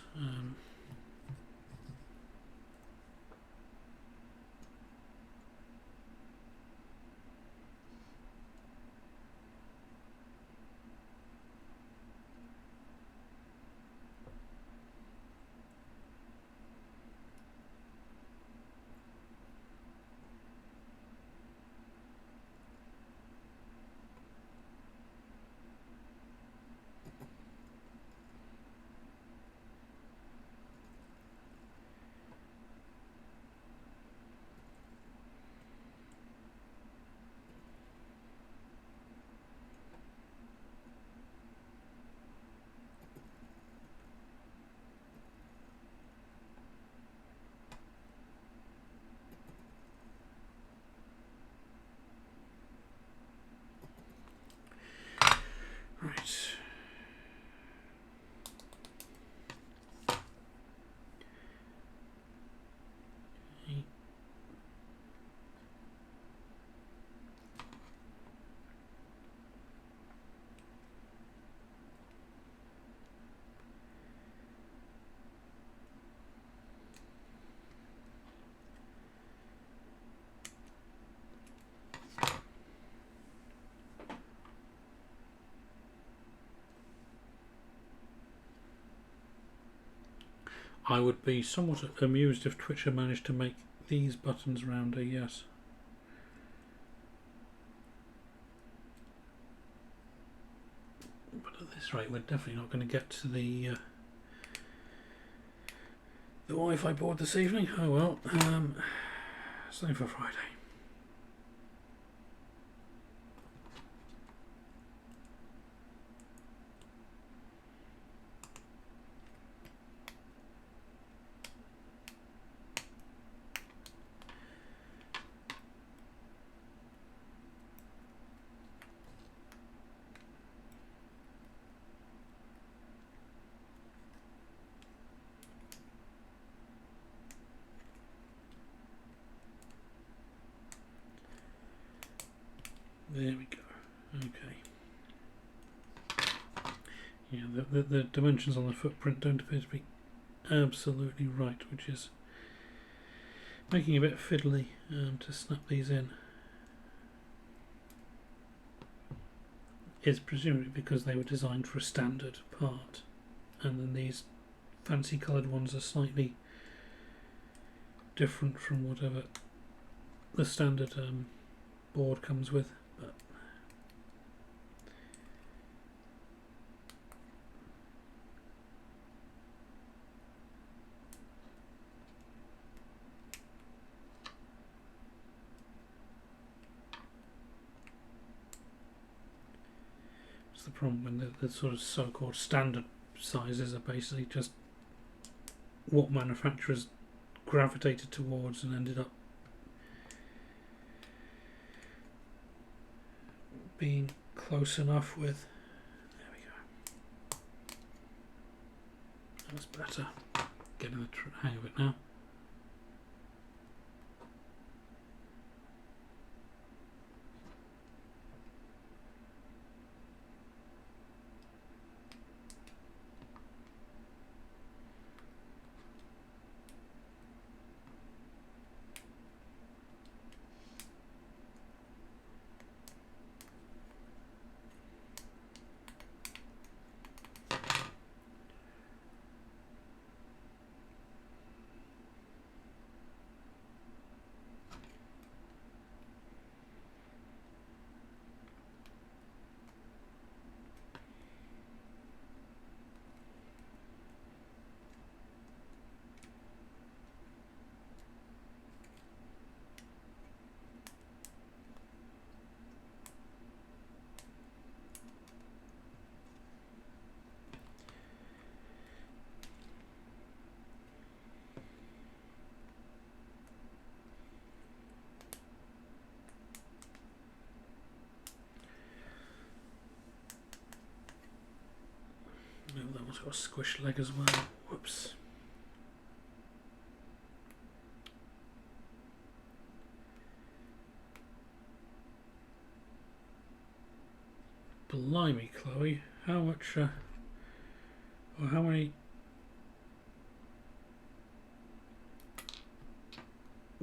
Right. I would be somewhat amused if Twitch had managed to make these buttons rounder, yes. But at this rate, we're definitely not going to get to the Wi-Fi board this evening. Oh well, something for Friday. There we go. Okay. Yeah, the dimensions on the footprint don't appear to be absolutely right, which is making it a bit fiddly to snap these in. It's presumably because they were designed for a standard part, and then these fancy coloured ones are slightly different from whatever the standard board comes with. But it's the problem when the sort of so-called standard sizes are basically just what manufacturers gravitated towards and ended up being close enough with. There we go. That's better. Getting the hang of it now. No, that one's got a squished leg as well. Whoops. Blimey, Chloe, how much, or how many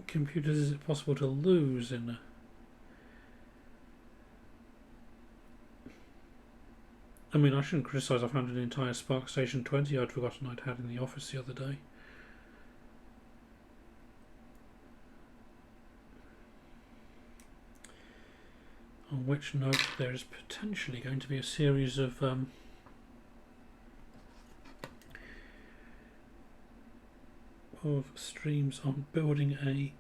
computers is it possible to lose in a... I mean, I shouldn't criticise. I found an entire Spark Station 20 I'd forgotten I'd had in the office the other day. On which note, there is potentially going to be a series of streams on building a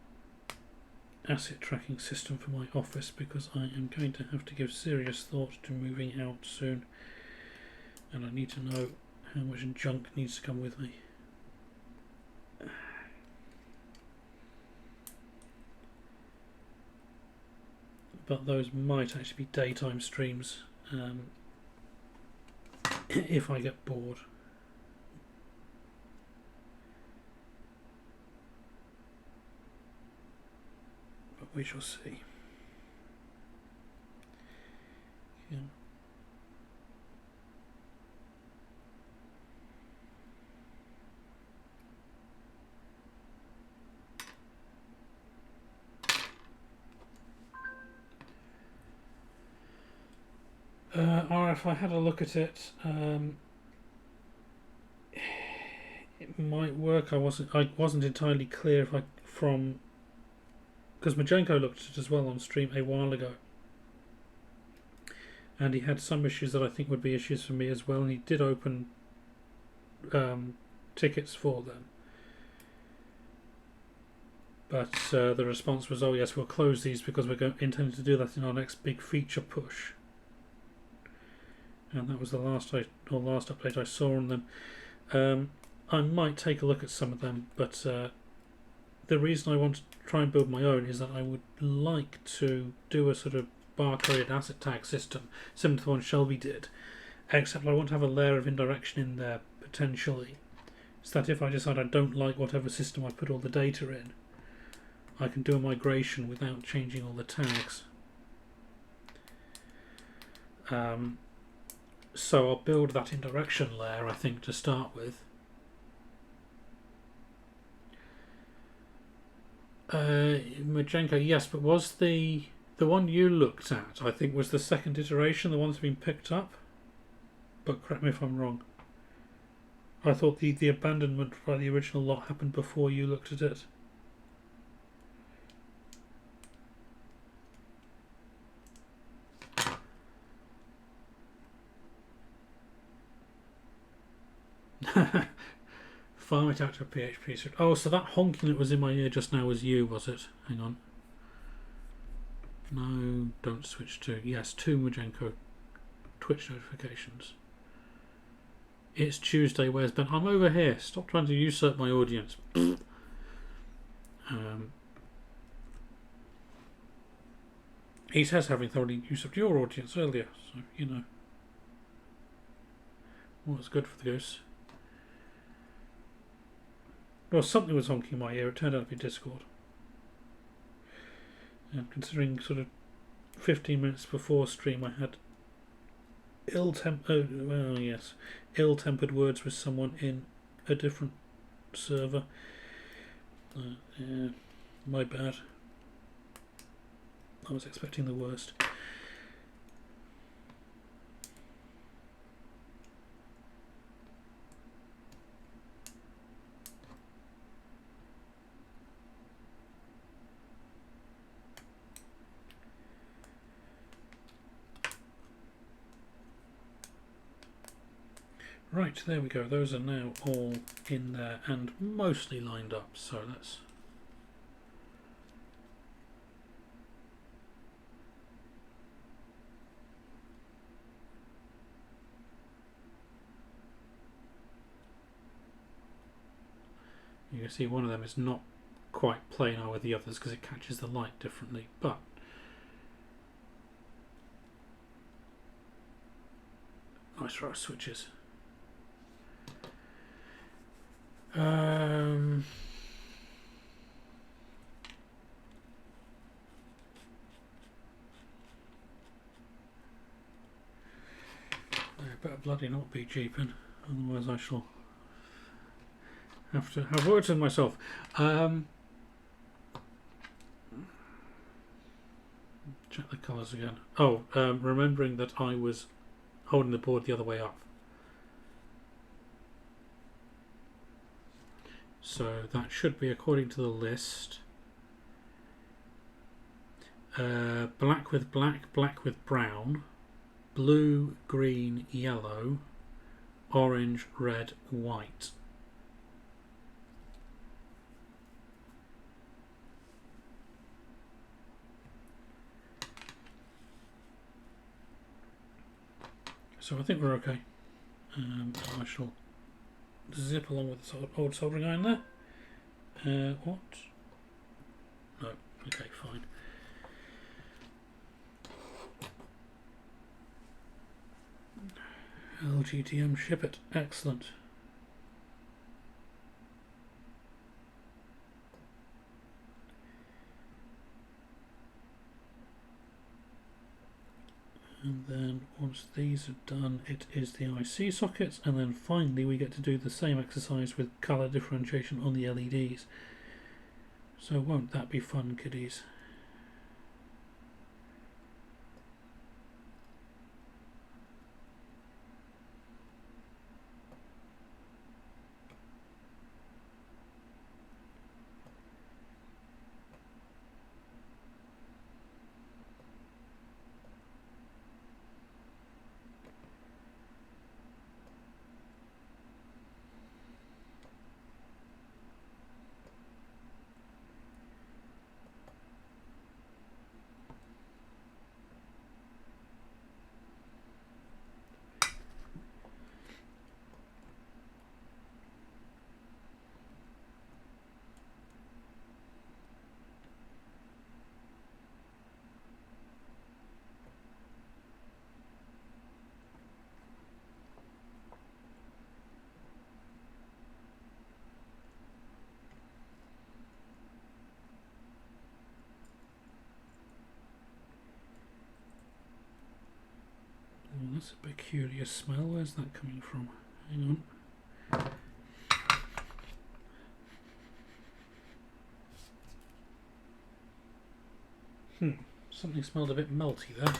asset tracking system for my office, because I am going to have to give serious thought to moving out soon, and I need to know how much junk needs to come with me. But those might actually be daytime streams if I get bored. But we shall see. Yeah. Or if I had a look at it, it might work. I wasn't entirely clear if because Majenko looked at it as well on stream a while ago, and he had some issues that I think would be issues for me as well, and he did open tickets for them, but the response was, "Oh yes, we'll close these because we're intending to do that in our next big feature push." And that was the last update I saw on them. I might take a look at some of them, but the reason I want to try and build my own is that I would like to do a sort of barcoded asset tag system, similar to the one Shelby did, except I want to have a layer of indirection in there potentially, so that if I decide I don't like whatever system I put all the data in, I can do a migration without changing all the tags. So I'll build that indirection layer, I think, to start with. Majenko, yes, but was the one you looked at, I think, was the second iteration, the one that's been picked up? But correct me if I'm wrong. I thought the abandonment by the original lot happened before you looked at it. Farm it out to a PHP script. Oh, so that honking that was in my ear just now was you, was it? Hang on. No, don't switch to. Yes, 2 Majenko Twitch notifications. It's Tuesday, where's Ben? I'm over here. Stop trying to usurp my audience. He says having thoroughly usurped your audience earlier, so, you know. Well, it's good for the goose. Well, something was honking in my ear. It turned out to be Discord. And considering sort of 15 minutes before stream I had ill-tempered words with someone in a different server. Yeah, my bad. I was expecting the worst. Right, there we go. Those are now all in there and mostly lined up, so let's... You can see one of them is not quite planar with the others because it catches the light differently, but nice row of switches. better bloody not be cheaping, otherwise I shall have to have words with myself. Check the colours again. Oh, remembering that I was holding the board the other way up. So that should be, according to the list, black with black, black with brown, blue, green, yellow, orange, red, white. So I think we're okay. I shall zip along with the old soldering iron there. What? No. Okay, fine. LGTM, ship it. Excellent. And then once these are done, it is the IC sockets, and then finally we get to do the same exercise with colour differentiation on the LEDs. So won't that be fun, kiddies? Oh, that's a peculiar smell. Where's that coming from? Hang on. Something smelled a bit melty there.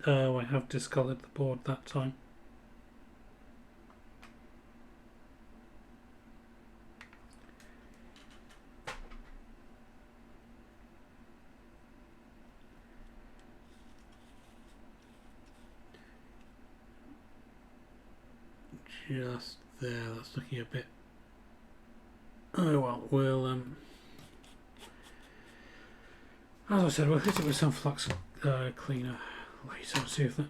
Oh, I have discoloured the board that time. Just there, that's looking a bit... Oh well, we'll... as I said, we'll hit it with some flux cleaner later, see if that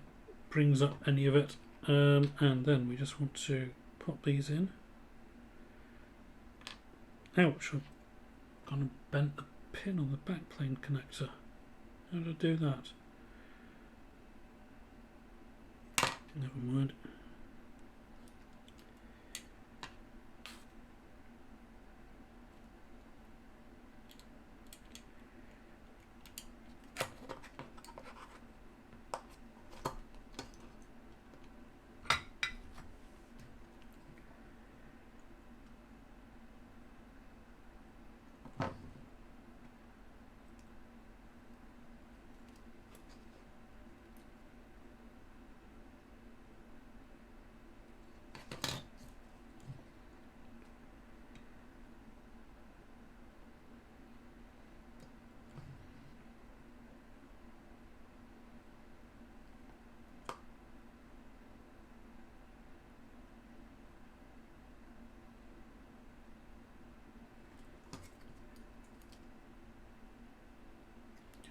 brings up any of it. And then we just want to pop these in. Ouch, I've gone and bent the pin on the backplane connector. How did I do that? Never mind.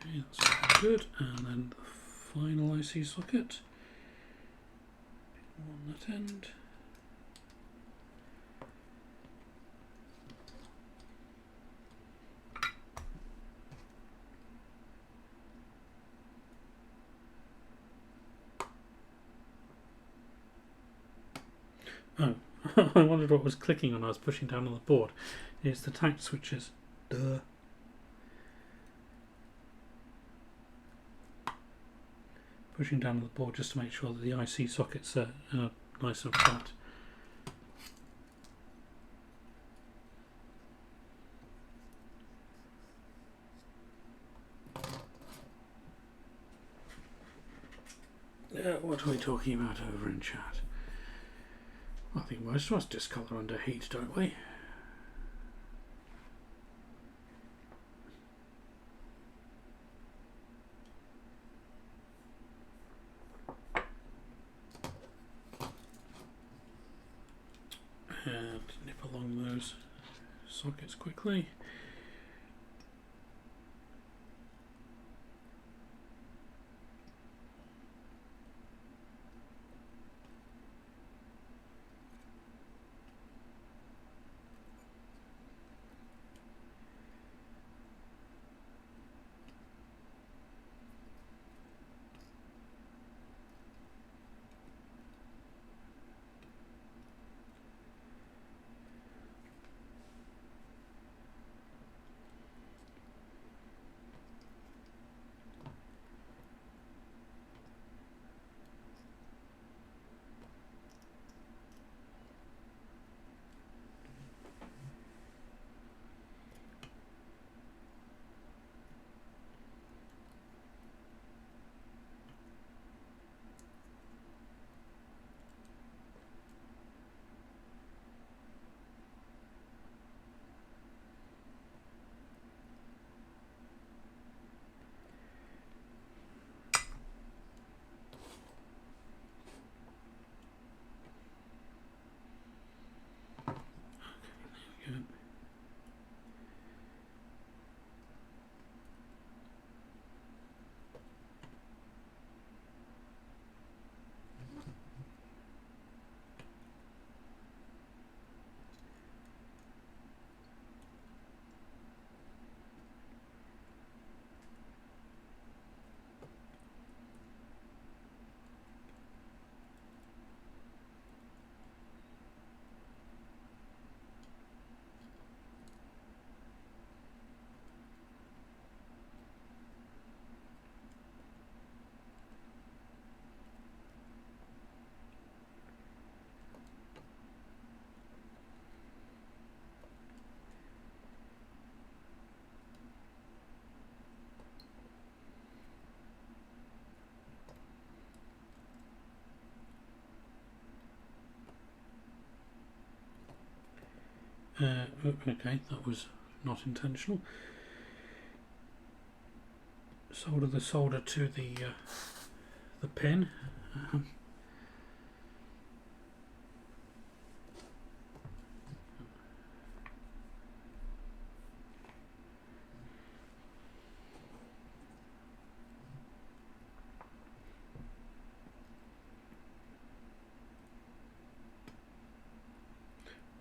Okay, that's good. And then the final IC socket on that end. Oh, I wondered what was clicking when I was pushing down on the board. It's the tact switches. Duh. Pushing down on the board just to make sure that the IC sockets are nice and flat. What are we talking about over in chat? I think most of us discolour under heat, don't we? And nip along those sockets quickly. Okay, that was not intentional. Solder the solder to the pin.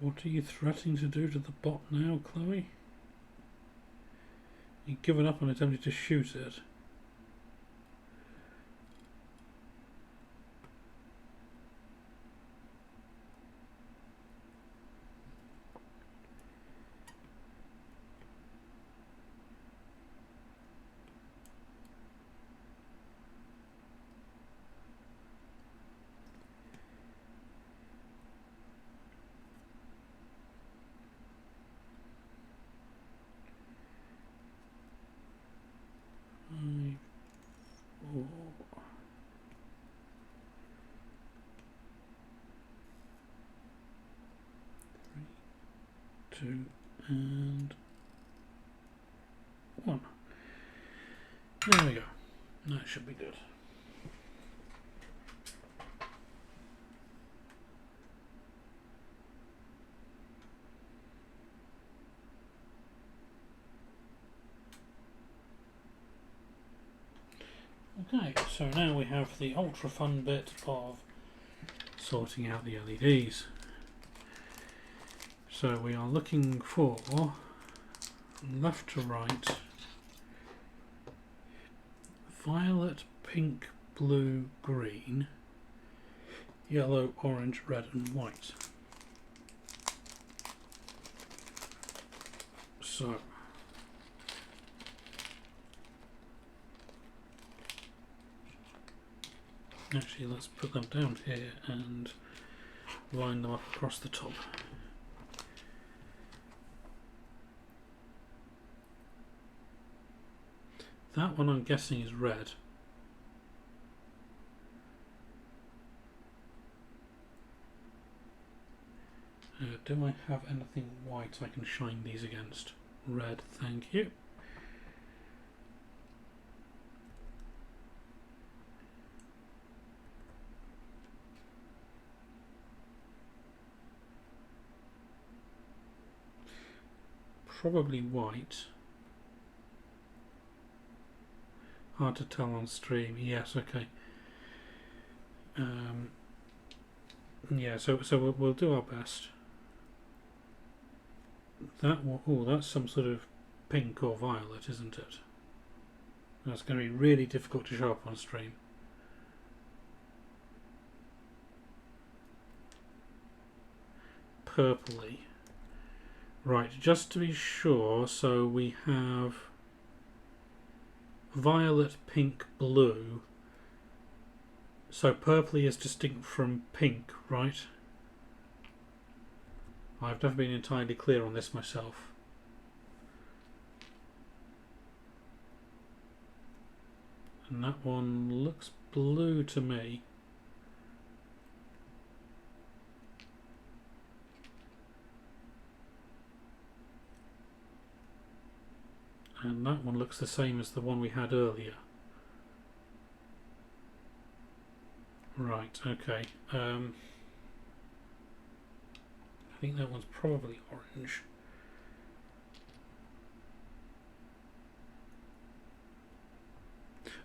What are you threatening to do to the bot now, Chloe? You've given up on attempting to shoot it. Two and one. There we go. That should be good. Okay, so now we have the ultra fun bit of sorting out the LEDs. So we are looking for left to right, violet, pink, blue, green, yellow, orange, red and white. so actually let's put them down here and line them up across the top. That one I'm guessing is red. Do I have anything white I can shine these against? Red, thank you. Probably white. Hard to tell on stream. Yes, okay. Yeah, so we'll do our best. That one, oh, that's some sort of pink or violet, isn't it? That's going to be really difficult to show up on stream. Purpley. Right, just to be sure, so we have violet, pink, blue. So purpley is distinct from pink, right? I've never been entirely clear on this myself. And that one looks blue to me. And that one looks the same as the one we had earlier. Right, okay. I think that one's probably orange.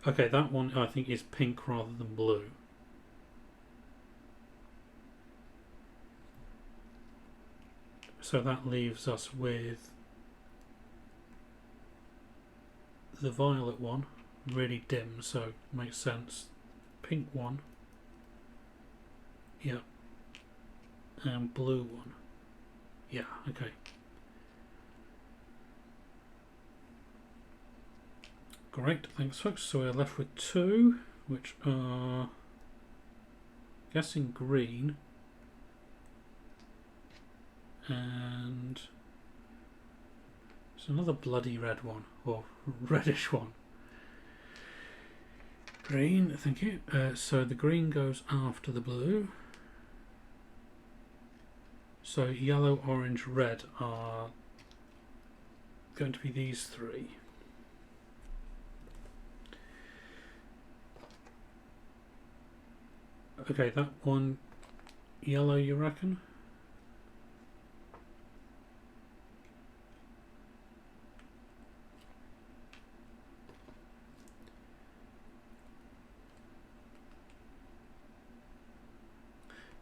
Okay, that one I think is pink rather than blue. So that leaves us with the violet one, really dim, so makes sense. Pink one, yeah, and blue one, yeah, okay. Great, thanks folks. So we're left with two, which are, guessing green, and there's another bloody red one, or reddish one. Green, thank you. So the green goes after the blue. So yellow, orange, red are going to be these three. Okay, that one yellow, you reckon?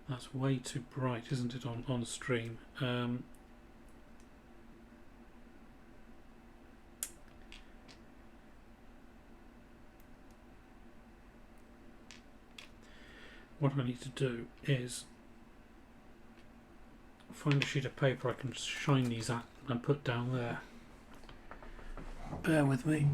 That's way too bright, isn't it, on stream? What I need to do is find a sheet of paper I can shine these at and put down there. Bear with me.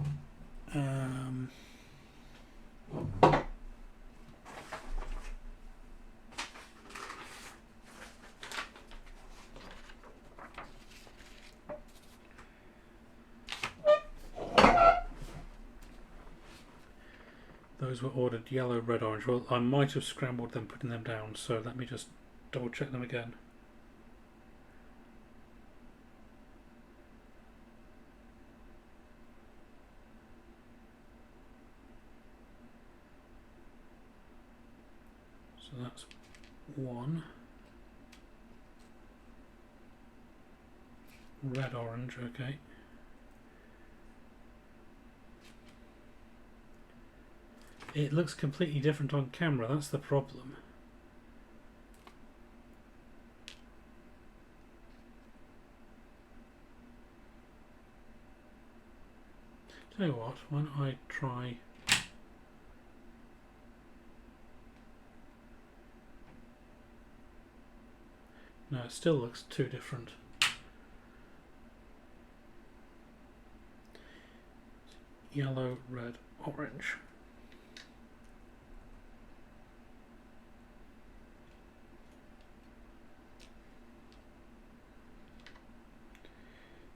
Those were ordered yellow, red, orange. Well, I might have scrambled them putting them down, so let me just double check them again. So that's one. Red, orange, okay. It looks completely different on camera, that's the problem. Tell you what, why don't I try... No, it still looks too different. yellow, red, orange.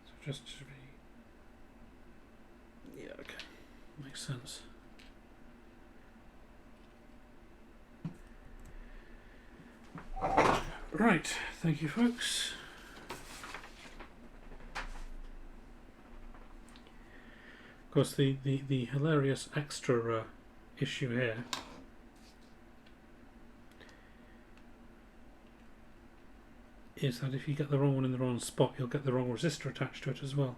So just to be, yeah, okay, makes sense. Right, thank you, folks. Of course, the hilarious extra issue here is that if you get the wrong one in the wrong spot, you'll get the wrong resistor attached to it as well.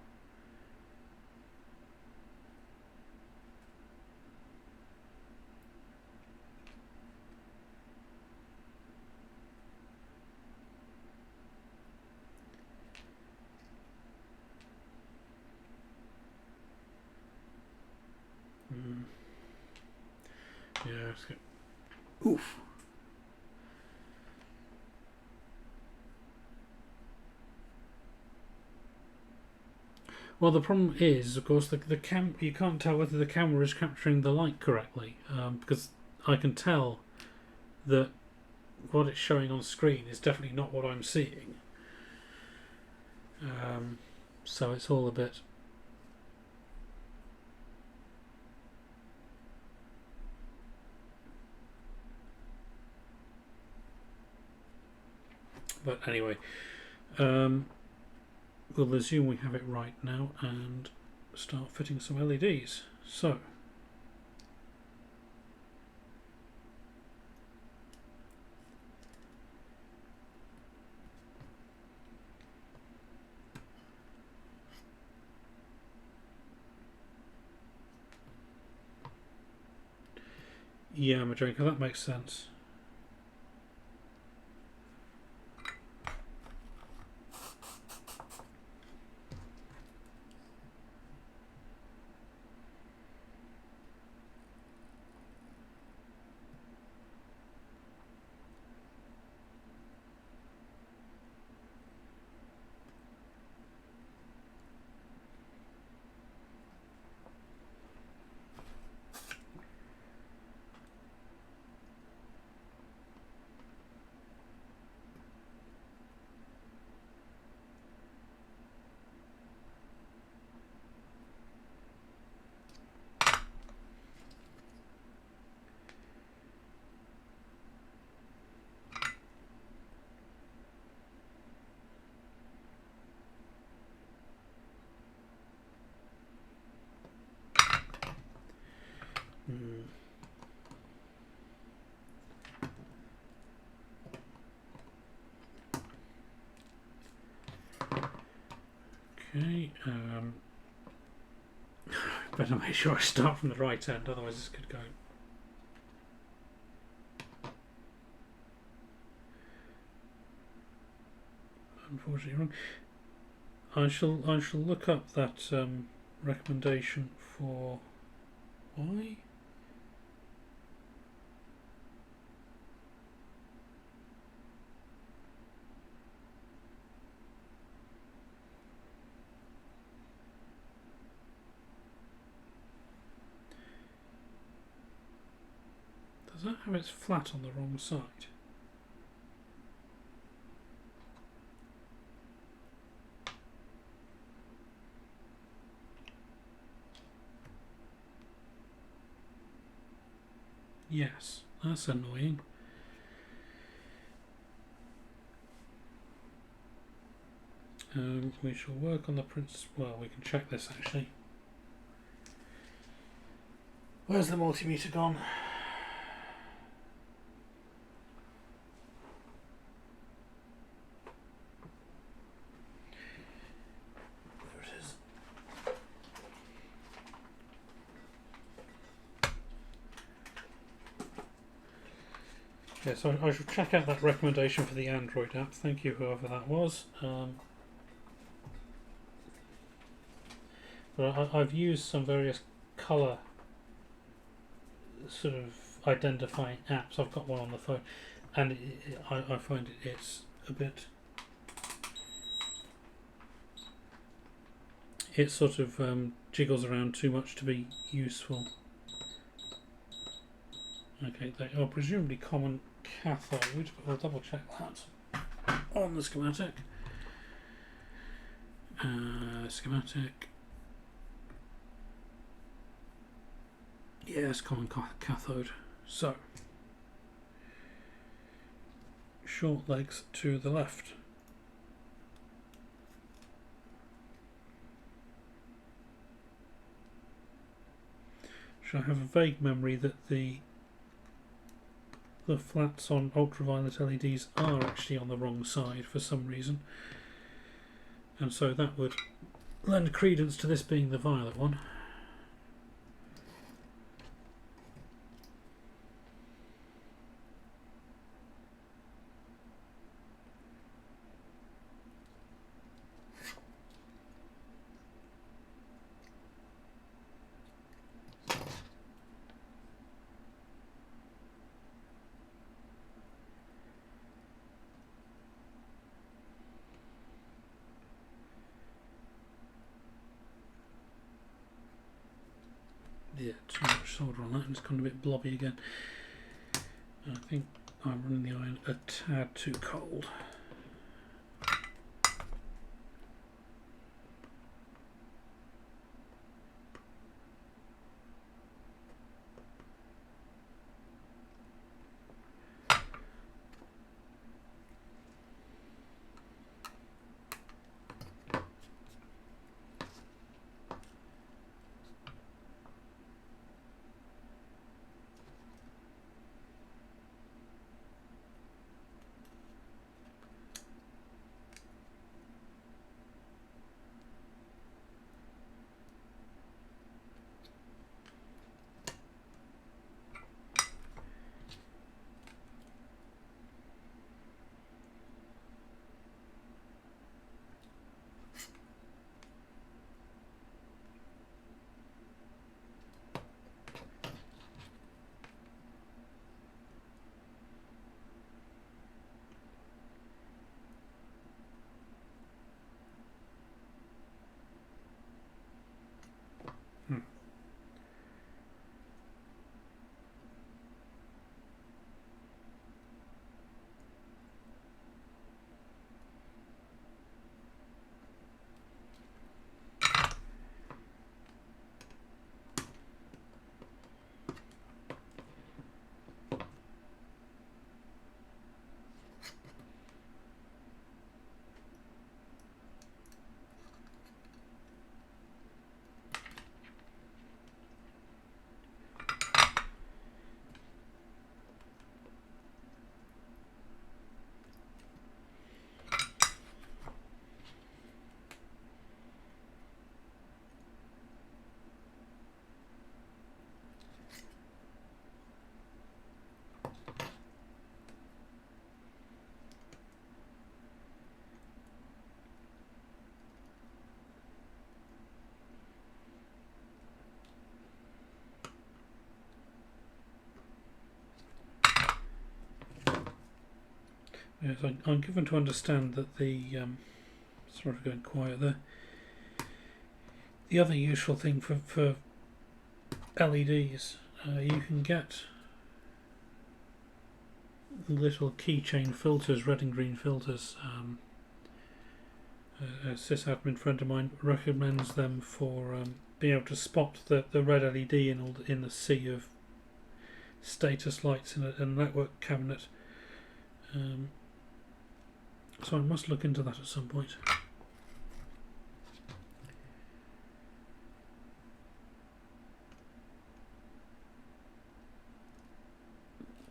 Yeah, it's good. Oof. Well, the problem is, of course, you can't tell whether the camera is capturing the light correctly, because I can tell that what it's showing on screen is definitely not what I'm seeing. So it's all a bit. But anyway, we'll assume we have it right now and start fitting some LEDs. So, yeah, Majenko, that makes sense. Okay, better make sure I start from the right end, otherwise this could go. Unfortunately wrong. I shall look up that recommendation for why. Does that have its flat on the wrong side? Yes, that's annoying. We shall work on the principle. Well, we can check this actually. Where's the multimeter gone? There it is. Yeah, so I shall check out that recommendation for the Android app. Thank you, whoever that was. But I've used some various colour sort of identifying apps. I've got one on the phone, and I find it's a bit. it sort of jiggles around too much to be useful. Okay, they are presumably common cathode, but we'll double check that on the schematic. Schematic. Yes, common cathode. So, short legs to the left. I have a vague memory that the flats on ultraviolet LEDs are actually on the wrong side for some reason, and so that would lend credence to this being the violet one. Yeah, too much solder on that, and it's gone a bit blobby again. I think I'm running the iron a tad too cold. Yes, I'm given to understand that the sorry for going quiet there. The other useful thing for LEDs, you can get little keychain filters, red and green filters. A sysadmin friend of mine recommends them for being able to spot the red LED in the sea of status lights in a network cabinet. So I must look into that at some point.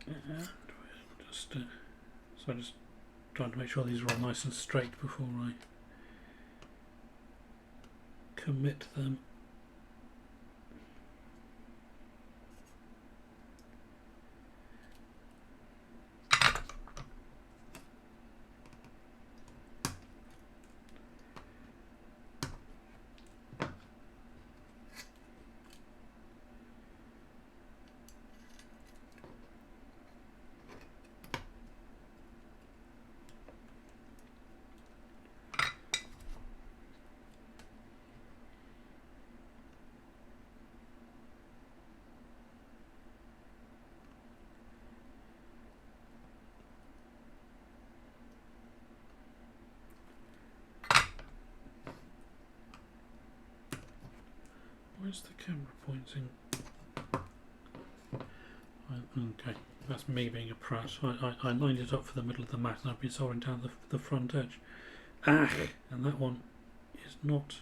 And just so I'm just trying to make sure these are all nice and straight before I commit them. Where's the camera pointing? Okay, that's me being a prat. I lined it up for the middle of the mat and I've been soldering down the front edge. Ah! And that one is not...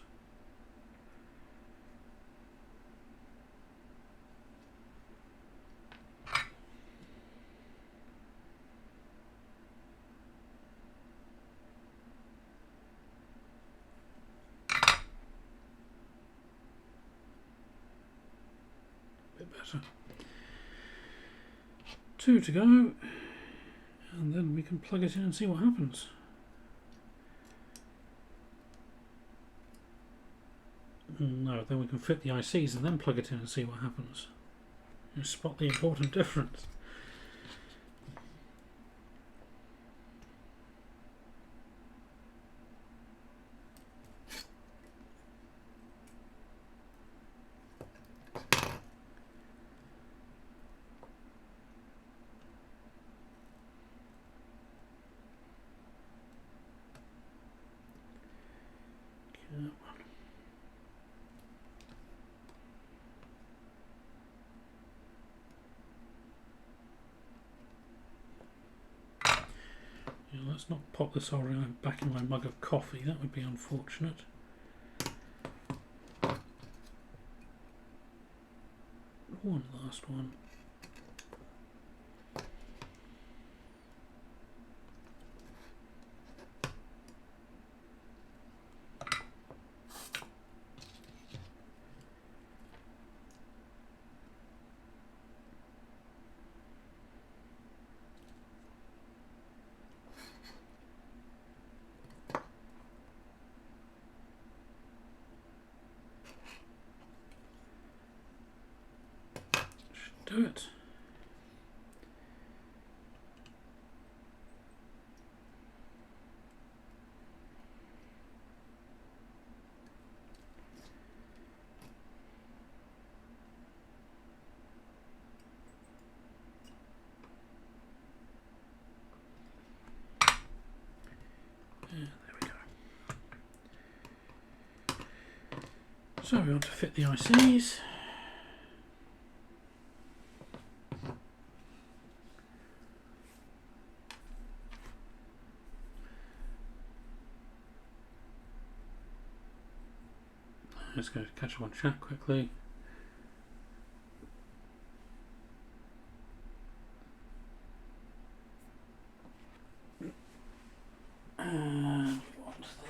a bit better. 2 to go, and then we can plug it in and see what happens. No, then we can fit the ICs and then plug it in and see what happens. You spot the important difference. Let's not pop the soldering iron back in my mug of coffee, that would be unfortunate. One last one. Do it. Yeah, there we go. So we want to fit the ICs. Let's go catch up on chat quickly. And what's the...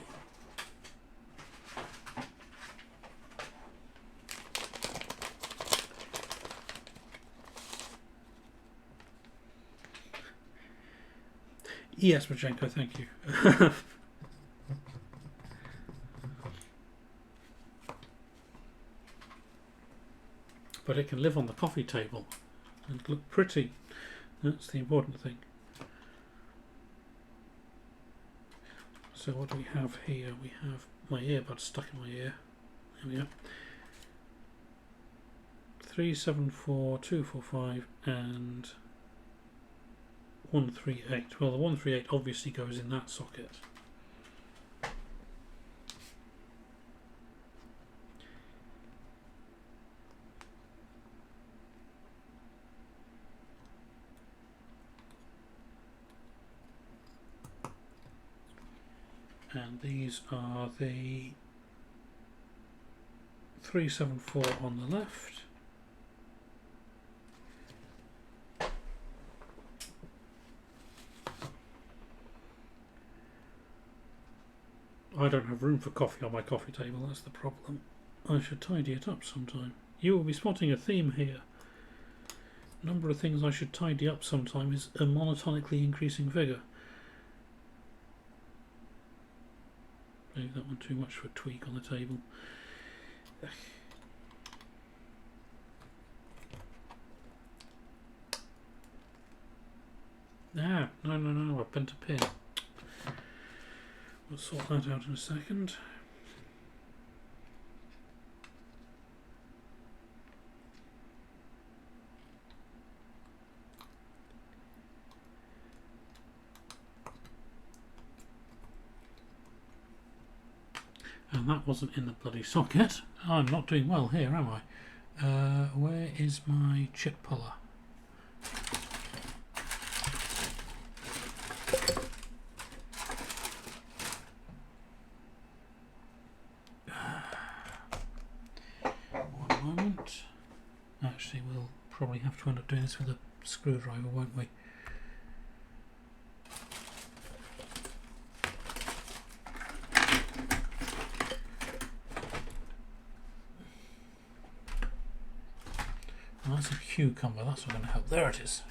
Yes, Majenko, thank you. But it can live on the coffee table and look pretty. That's the important thing. So what do we have here? We have my earbud stuck in my ear. There we go. 374245 and 138. Well, the 138 obviously goes in that socket. And these are the 374 on the left. I don't have room for coffee on my coffee table, that's the problem. I should tidy it up sometime. You will be spotting a theme here. Number of things I should tidy up sometime is a monotonically increasing figure. Maybe that one too much for a tweak on the table. Ah, no, I bent a pin. We'll sort that out in a second. So that wasn't in the bloody socket. I'm not doing well here, am I? Where is my chip puller? One moment. Actually, we'll probably have to end up doing this with a screwdriver, won't we? Oh, that's a cucumber, that's not going to help. There it is.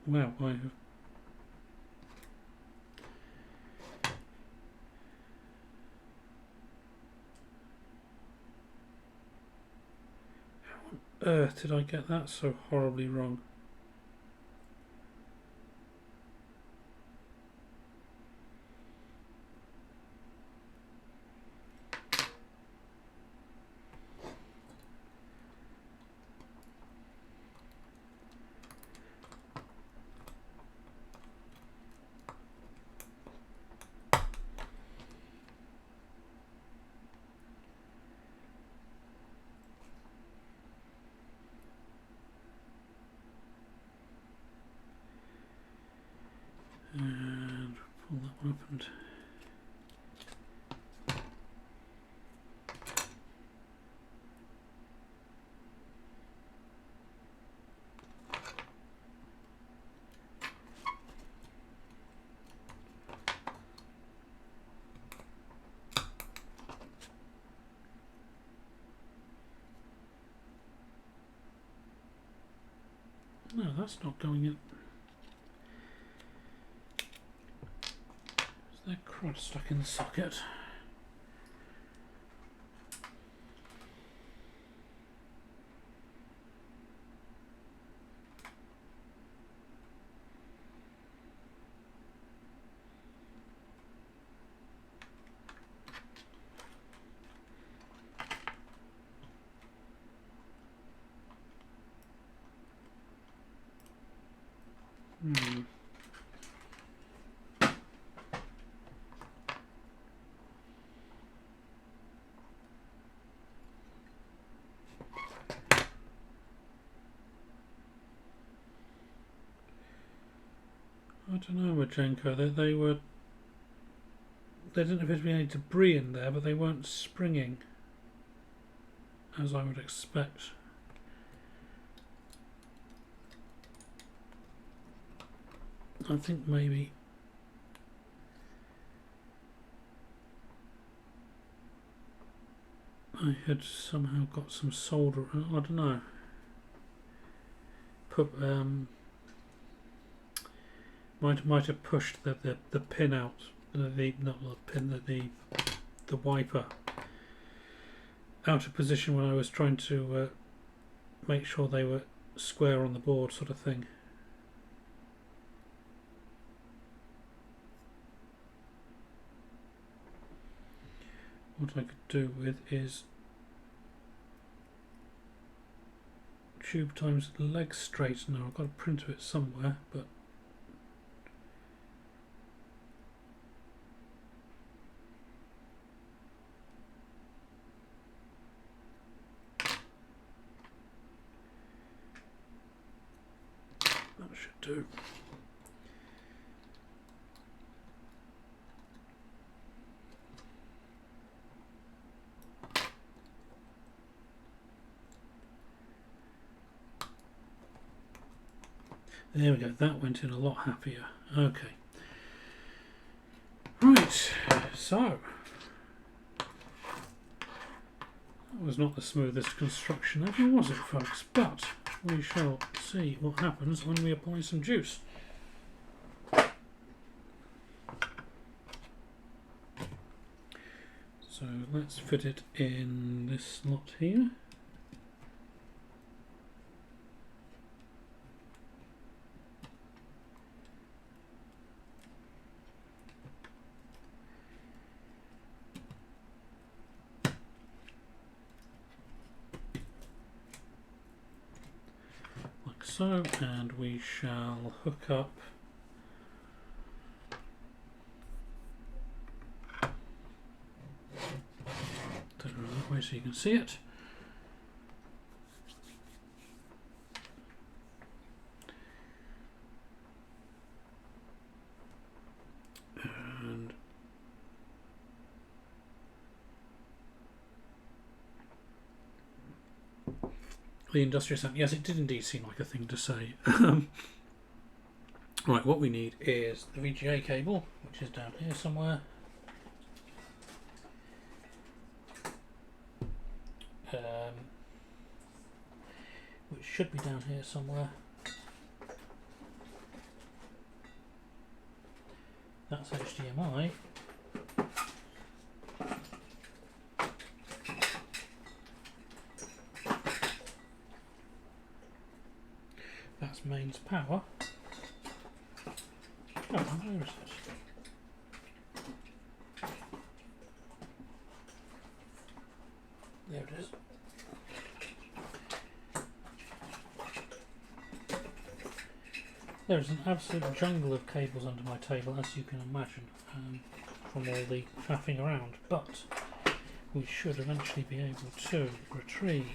Well, I have how on earth did I get that so horribly wrong? And pull that one up and no, that's not going in. Is there crud stuck in the socket? I don't know, Majenko. They didn't appear to be any debris in there, but they weren't springing, as I would expect. I think maybe I had somehow got some solder. I don't know. Might have pushed the pin out. Not the pin, the wiper out of position when I was trying to make sure they were square on the board, sort of thing. What I could do with is tube times leg straightener. I've got a print of it somewhere, but that should do. There we go, that went in a lot happier. Okay. Right, so that was not the smoothest construction ever, was it, folks? But we shall see what happens when we apply some juice. So let's fit it in this slot here. like so, and we shall hook up that way so you can see it. And the industrial sound, yes, it did indeed seem like a thing to say. Right, what we need is the VGA cable, which is down here somewhere. Which should be down here somewhere. That's HDMI. That's mains power. Oh, where is it? There it is. There's an absolute jungle of cables under my table, as you can imagine, from all the faffing around, but we should eventually be able to retrieve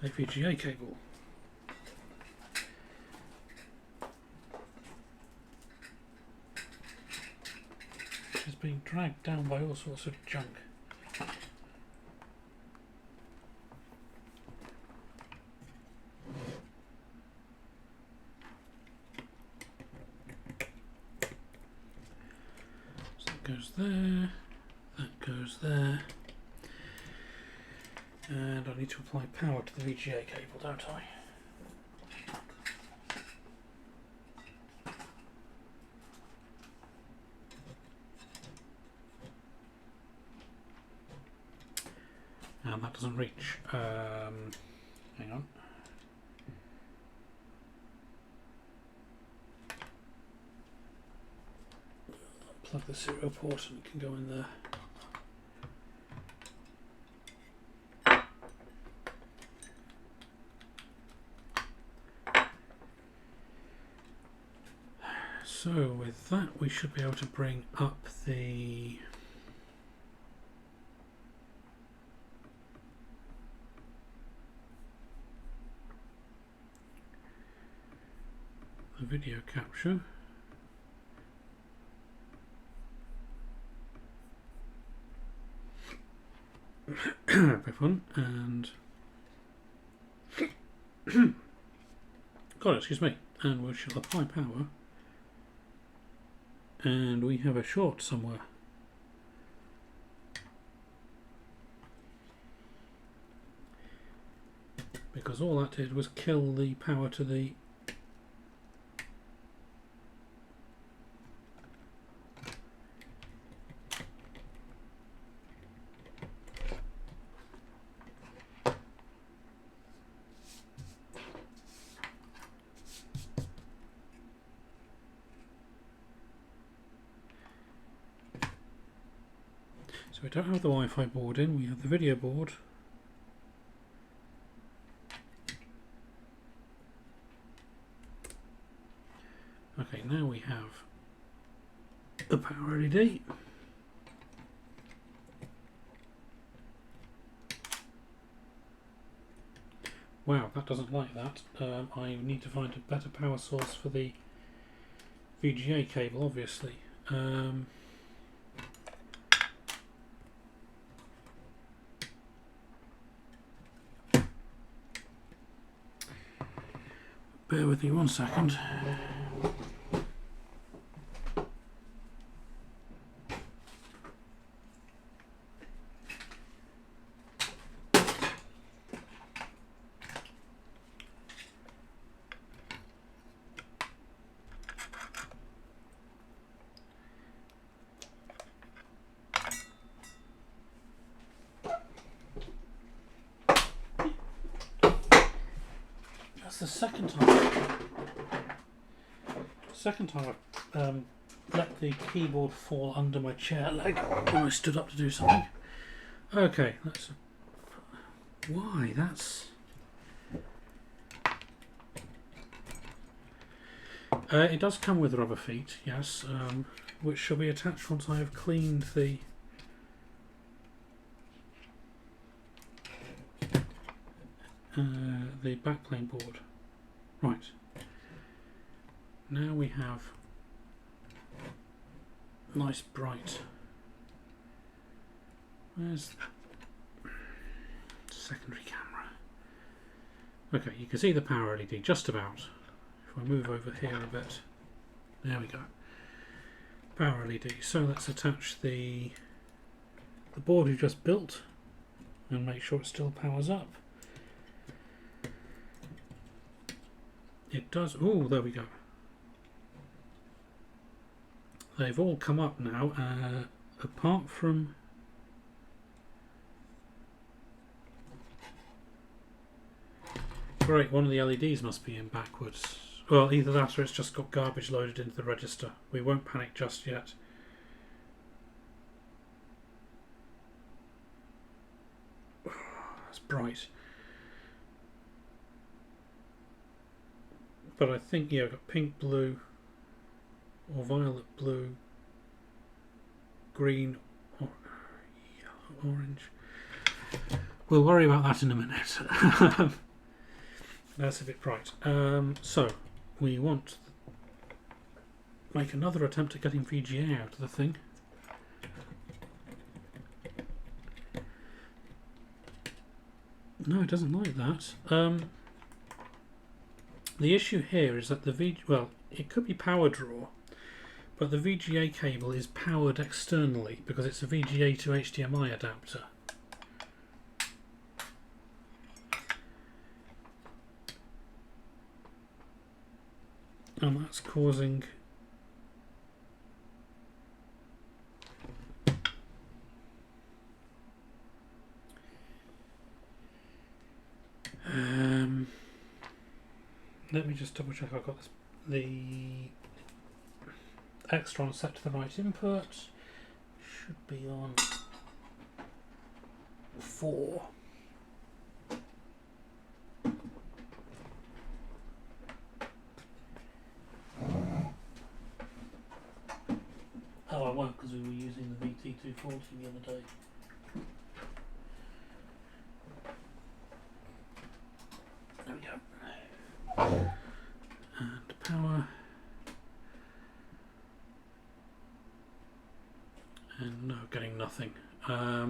a VGA cable. Which is being dragged down by all sorts of junk. So that goes there, that goes there. And I need to apply power to the VGA cable, don't I? And that doesn't reach. Hang on. Plug the serial port and it can go in there. So with that we should be able to bring up the video capture. Very fun. And God, excuse me. And we shall apply power. And we have a short somewhere. Because all that did was kill the power to the So we don't have the Wi-Fi board in, we have the video board. Okay, now we have the power LED. Wow, that doesn't like that. I need to find a better power source for the VGA cable, obviously. Bear with me 1 second. That's the second time I've let the keyboard fall under my chair leg when I stood up to do something. Okay, that's... Why? That's... it does come with rubber feet, yes, which shall be attached once I have cleaned the backplane board. Right. Now we have nice bright. Where's the secondary camera? Okay, you can see the power LED just about. If I move over here a bit, there we go. Power LED. So let's attach the board we've just built and make sure it still powers up. It does. Oh, there we go. They've all come up now, apart from great, one of the LEDs must be in backwards. Well, either that or it's just got garbage loaded into the register. We won't panic just yet. That's bright. But I think, yeah, I've got pink, blue, or violet, blue, green, or yellow, orange. We'll worry about that in a minute. That's a bit bright. So, we want to make another attempt at getting VGA out of the thing. No, it doesn't like that. The issue here is that well, it could be power draw, but the VGA cable is powered externally because it's a VGA to HDMI adapter. And that's causing let me just double check I've got this, the Extron set to the right input. Should be on 4. Oh, I won't because we were using the VIII-214 the other day. There we go. And power. And no, getting nothing. I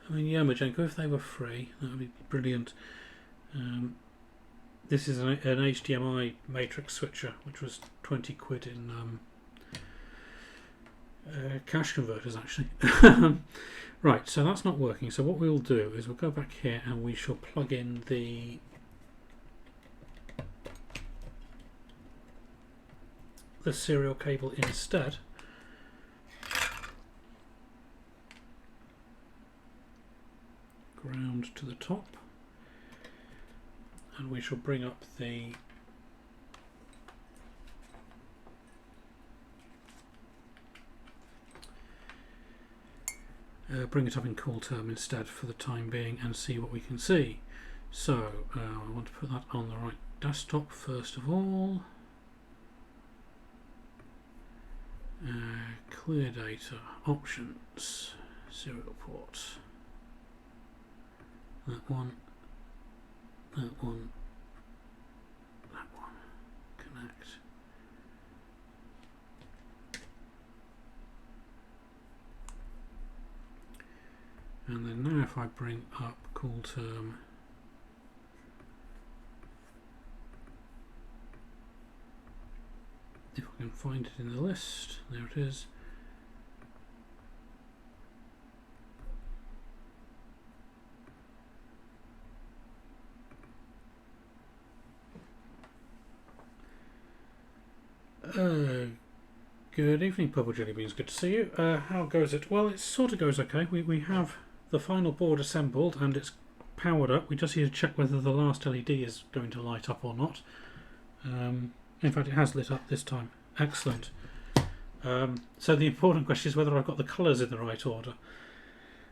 mean, yeah, Majenko, if they were free, that would be brilliant. This is an HDMI matrix switcher, which was 20 quid in cash converters, actually. Right, so that's not working. So what we'll do is we'll go back here and we shall plug in the serial cable instead. Ground to the top. And we shall bring up the bring it up in cool term instead for the time being and see what we can see. So I want to put that on the right desktop first of all. Clear data, options, serial port. That one. That one, connect. And then now if I bring up cool term, if I can find it in the list, there it is. Good evening, Purple Jelly Beans. Good to see you. How goes it? Well, it sort of goes okay. We have the final board assembled and it's powered up. We just need to check whether the last LED is going to light up or not. In fact, it has lit up this time. Excellent. So the important question is whether I've got the colours in the right order.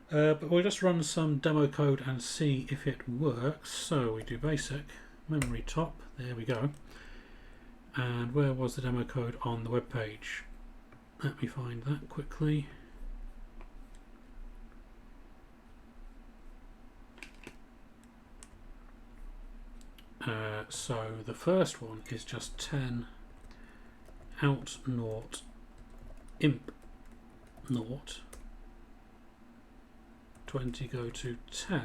But we'll just run some demo code and see if it works. So we do basic, memory top, there we go. And where was the demo code on the web page? Let me find that quickly. So the first one is just 10 out naught imp naught 20 go to 10,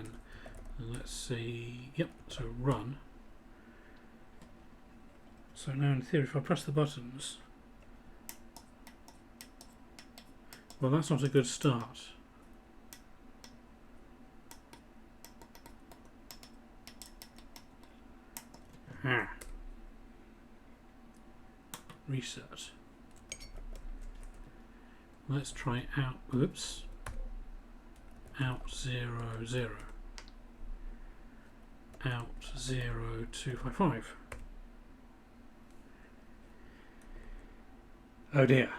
and let's see, yep, so run. So now in theory if I press the buttons, well, that's not a good start. Reset. Let's try out, oops, out 0 0, out 0 255. Oh dear.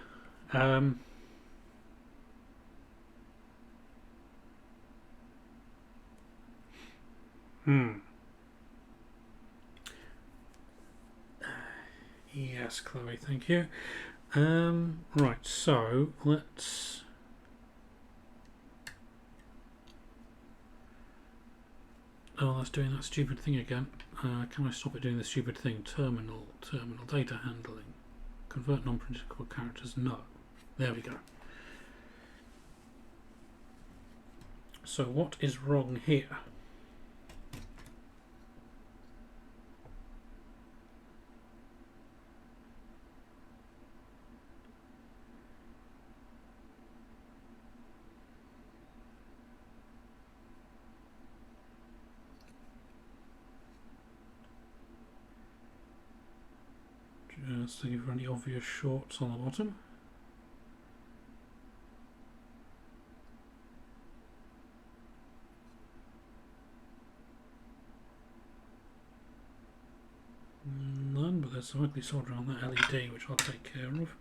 Yes, Chloe, thank you. Right, so let's that's doing that stupid thing again. Can I stop it doing the stupid thing? Terminal data handling. Convert non-printable characters, no. There we go. So what is wrong here? Just looking for any obvious shorts on the bottom. None, but there's some ugly solder on that LED, which I'll take care of.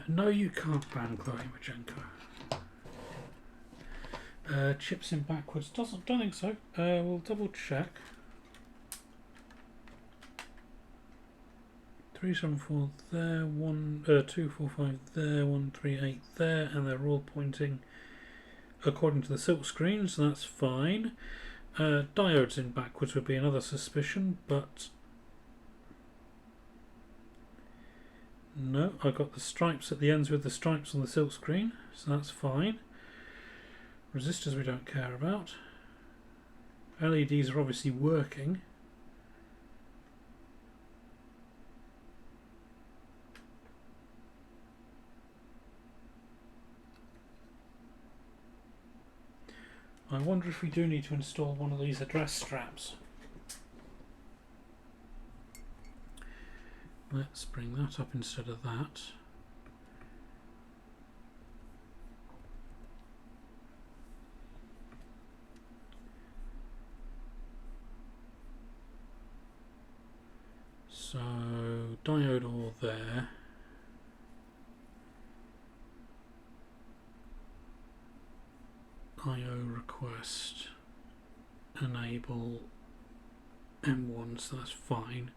No, you can't ban Chloe Majenko. Chips in backwards, don't think so. We'll double check. 374 there, 245 there, 138 there, and they're all pointing according to the silk screen, so that's fine. Diodes in backwards would be another suspicion, but no, I got the stripes at the ends with the stripes on the silk screen, so that's fine. Resistors we don't care about. LEDs are obviously working. I wonder if we do need to install one of these address straps. Let's bring that up instead of that. So, diode all there. IO request, enable M1, so that's fine.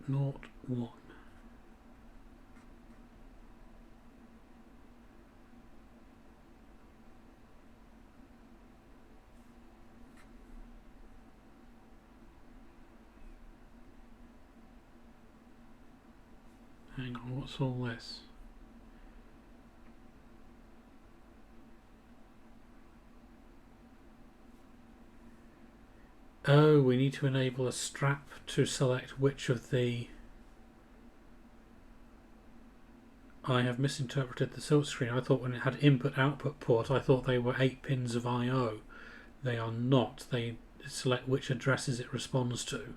0 1. Hang on, what's all this? Oh, we need to enable a strap to select which of the... I have misinterpreted the silk screen. I thought when it had input-output port, I thought they were 8 pins of I/O. They are not. They select which addresses it responds to.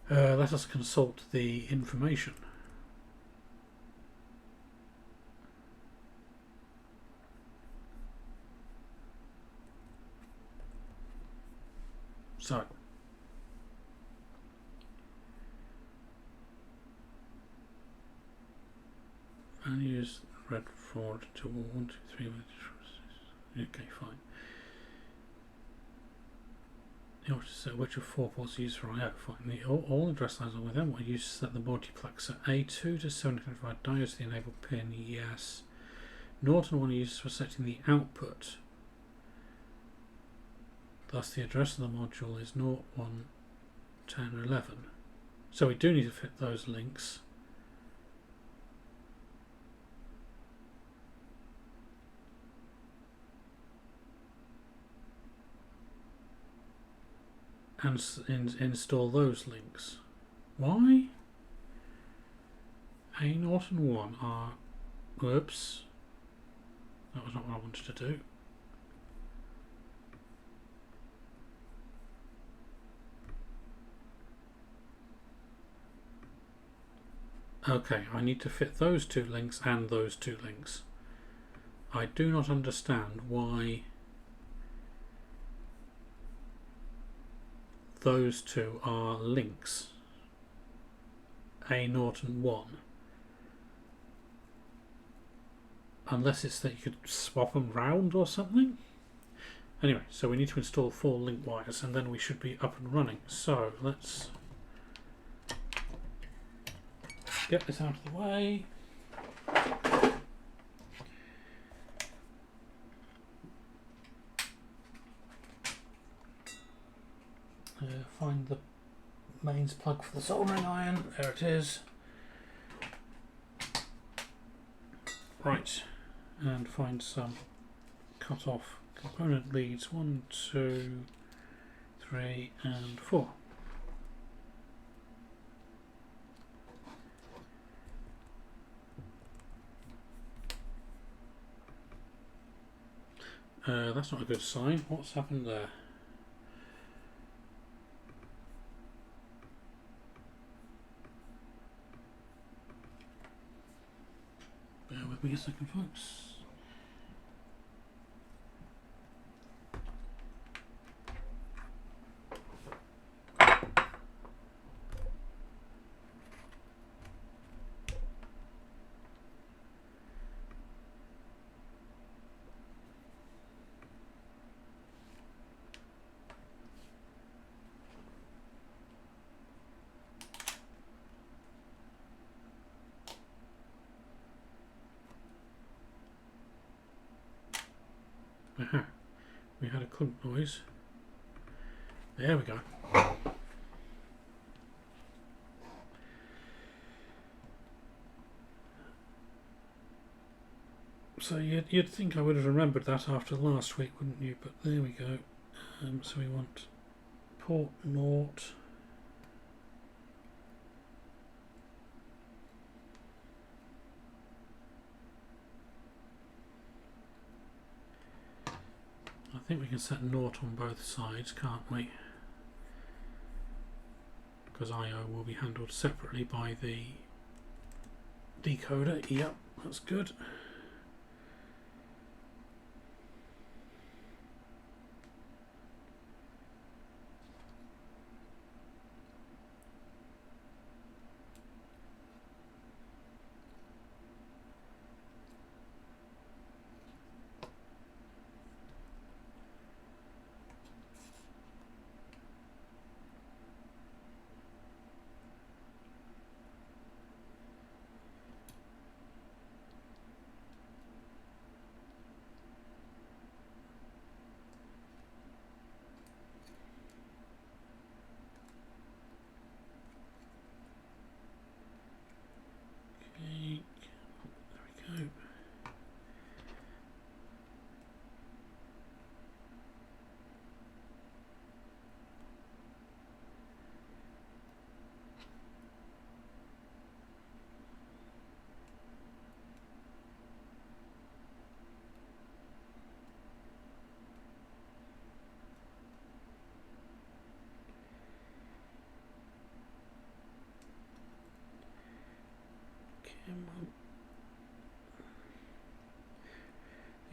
Let us consult the information. So values red for to 1, 2, 3. Okay, fine. You want to set which of 4 ports are used for I/O. Fine. All address lines are within what are used to set the multiplexer. A2 to 725 diodes to the enable pin. Yes. Norton 1 are used for setting the output. Thus the address of the module is 0, 1, 10, 11. So we do need to fit those links. And install those links. Why? A Norton 1 are... Whoops. That was not what I wanted to do. Okay, I need to fit those 2 links and those 2 links. I do not understand why those 2 are links. A Norton 1. Unless it's that you could swap them round or something. Anyway, so we need to install 4 link wires and then we should be up and running. So let's get this out of the way. Find the mains plug for the soldering iron. There it is. Right, and find some cut off component leads. 1, 2, 3, and 4. That's not a good sign. What's happened there? Bear with me a second, folks. Aha, we had a clunk noise. There we go. So you'd think I would have remembered that after last week, wouldn't you? But there we go. So we want port 0. I think we can set 0 on both sides, can't we? Because I/O will be handled separately by the decoder. Yep, that's good.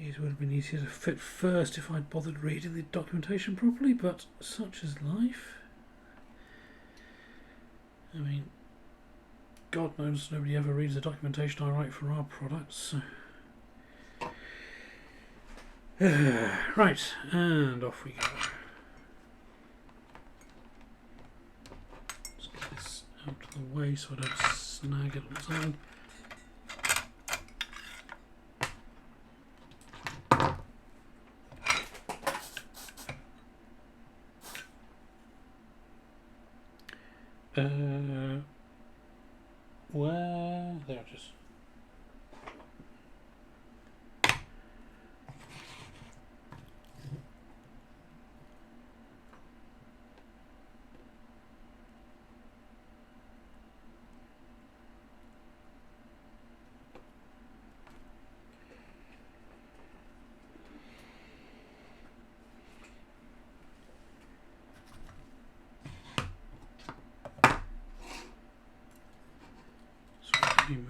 These would have been easier to fit first if I'd bothered reading the documentation properly, but such is life. I mean, God knows nobody ever reads the documentation I write for our products, so. Right, and off we go. Let's get this out of the way so I don't snag it on its own. Where? There it is.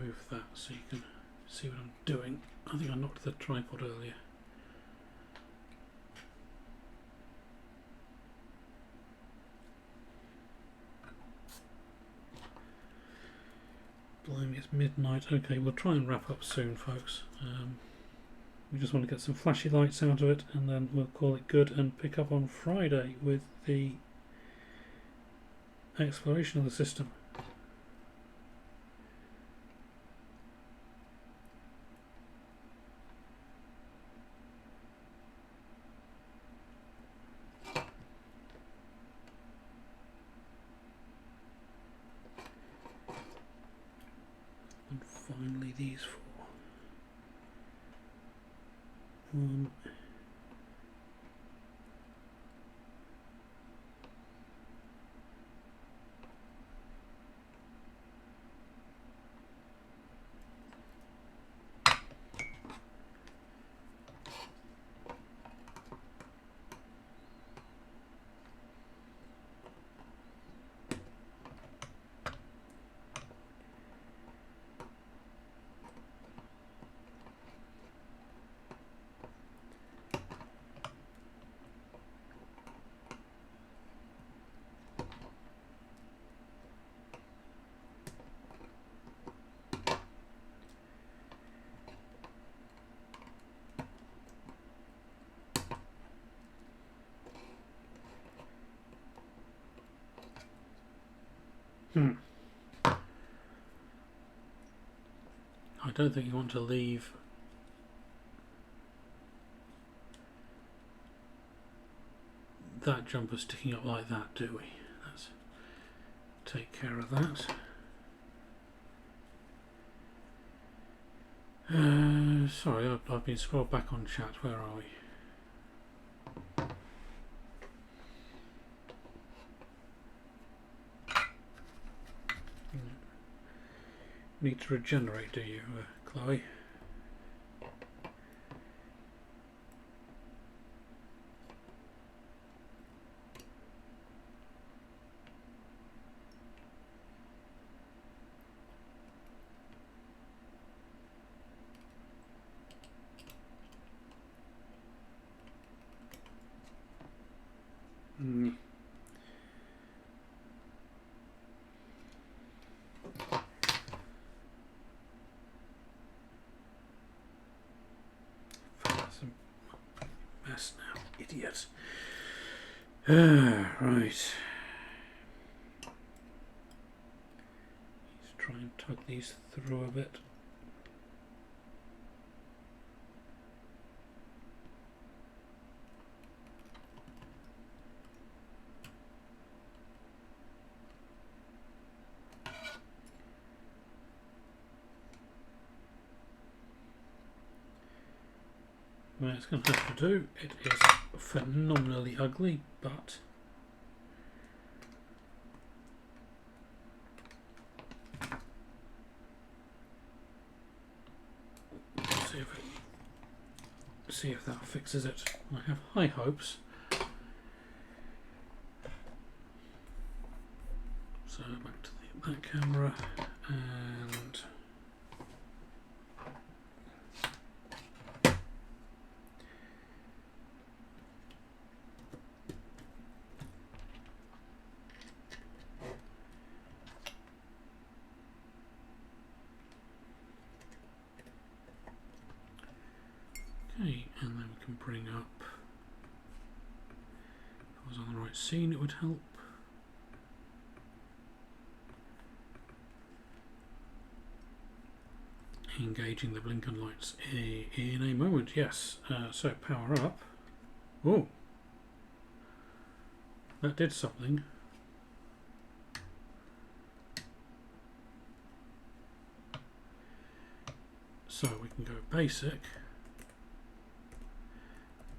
Move that so you can see what I'm doing. I think I knocked the tripod earlier. Blimey, it's midnight. Okay, we'll try and wrap up soon, folks. We just want to get some flashy lights out of it and then we'll call it good and pick up on Friday with the exploration of the system. Finally, these four. One. I don't think you want to leave that jumper sticking up like that, do we? Let's take care of that. Sorry, I've been scrolled back on chat. Where are we? Need to regenerate, do you, Chloe? Mess now, idiot. Right. Let's try and tug these through a bit. Well, it's going to have to do. It is phenomenally ugly, but see if that fixes it. I have high hopes. So back to the back camera and bring up, if I was on the right scene it would help. Engaging the blinking lights in a moment, yes. So power up. Oh, that did something. So we can go basic,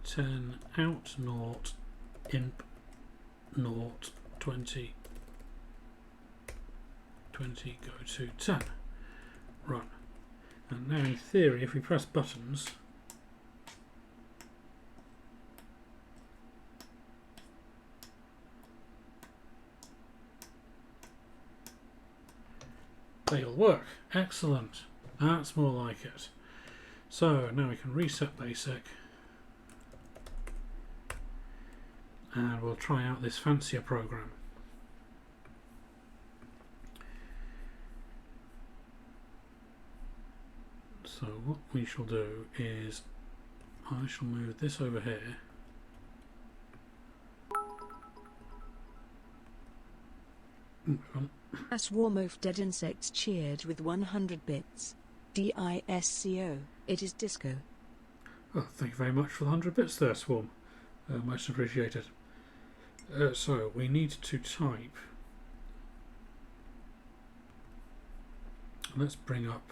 10 out, 0, imp, 0, 20, 20, go to 10. Run. And now in theory, if we press buttons, they'll work. Excellent. That's more like it. So now we can reset basic and we'll try out this fancier program. So what we shall do is I shall move this over here. A swarm of dead insects cheered with 100 bits. DISCO. It is disco. Oh, thank you very much for the 100 bits there, Swarm. Much appreciated. So we need to type. Let's bring up.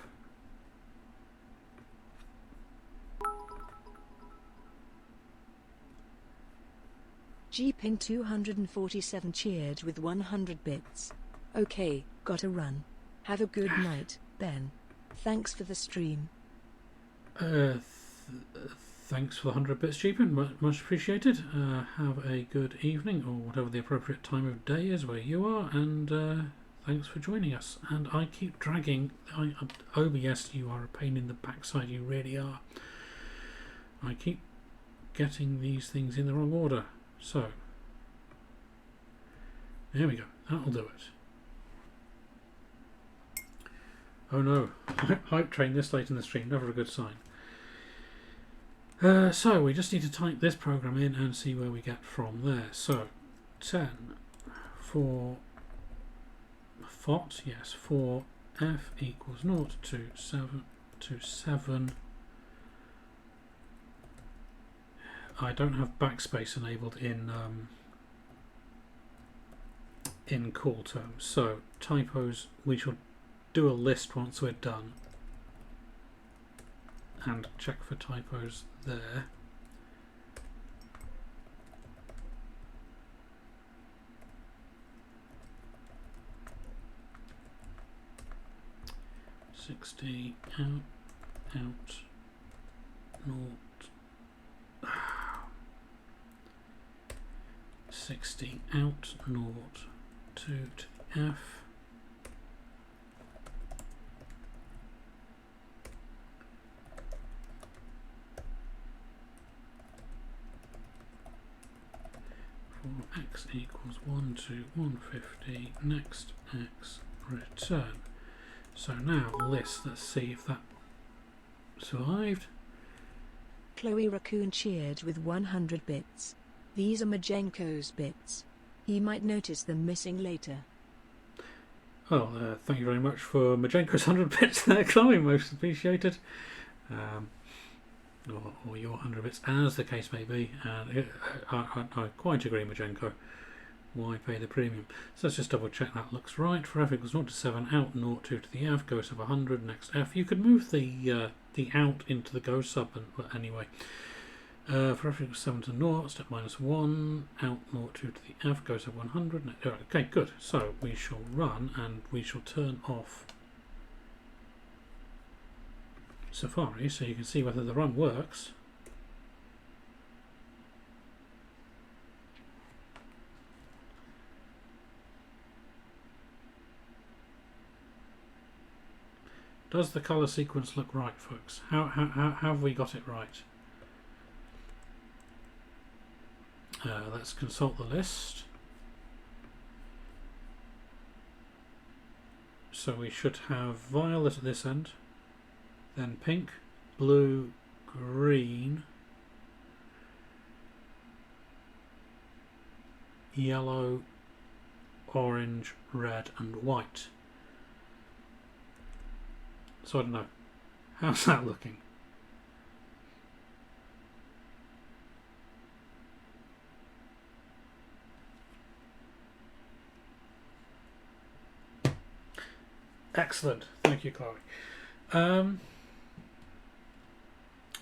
Jeeping 247 cheered with 100 bits. Okay, gotta run. Have a good night, Ben. Thanks for the stream. Thanks for the 100 bits, Jeepin. Much appreciated. Have a good evening, or whatever the appropriate time of day is where you are, and thanks for joining us. And I keep dragging. OBS, you are a pain in the backside, you really are. I keep getting these things in the wrong order. So, there we go. That'll do it. Oh no, hype train this late in the stream, never a good sign. So we just need to type this program in and see where we get from there. So 10 for FOT, yes, for F equals 0 to 7. I don't have backspace enabled in call terms, so typos, we shall do a list once we're done and check for typos there. $60 out, naught. 60 out, naught, 2 to the F. For x equals 1 to 150, next x, return. So now list, let's see if that survived. Chloe Raccoon cheered with 100 bits. These are Majenko's bits. He might notice them missing later. Well, thank you very much for Majenko's 100 bits there, Chloe, most appreciated. Or your 100 bits, as the case may be. I quite agree, Majenko. Why pay the premium? So let's just double check that looks right. For F equals 0 to 7, out 0 2 to the F, go sub 100, next F. You could move the out into the go sub, but anyway. For F equals 7 to 0, step minus 1, out 0 2 to the F, go sub 100. Okay, good. So we shall run and we shall turn off Safari so you can see whether the run works. Does the colour sequence look right, folks? How have we got it right? Let's consult the list. So we should have violet at this end, then pink, blue, green, yellow, orange, red and white. So I don't know. How's that looking? Excellent. Thank you, Chloe.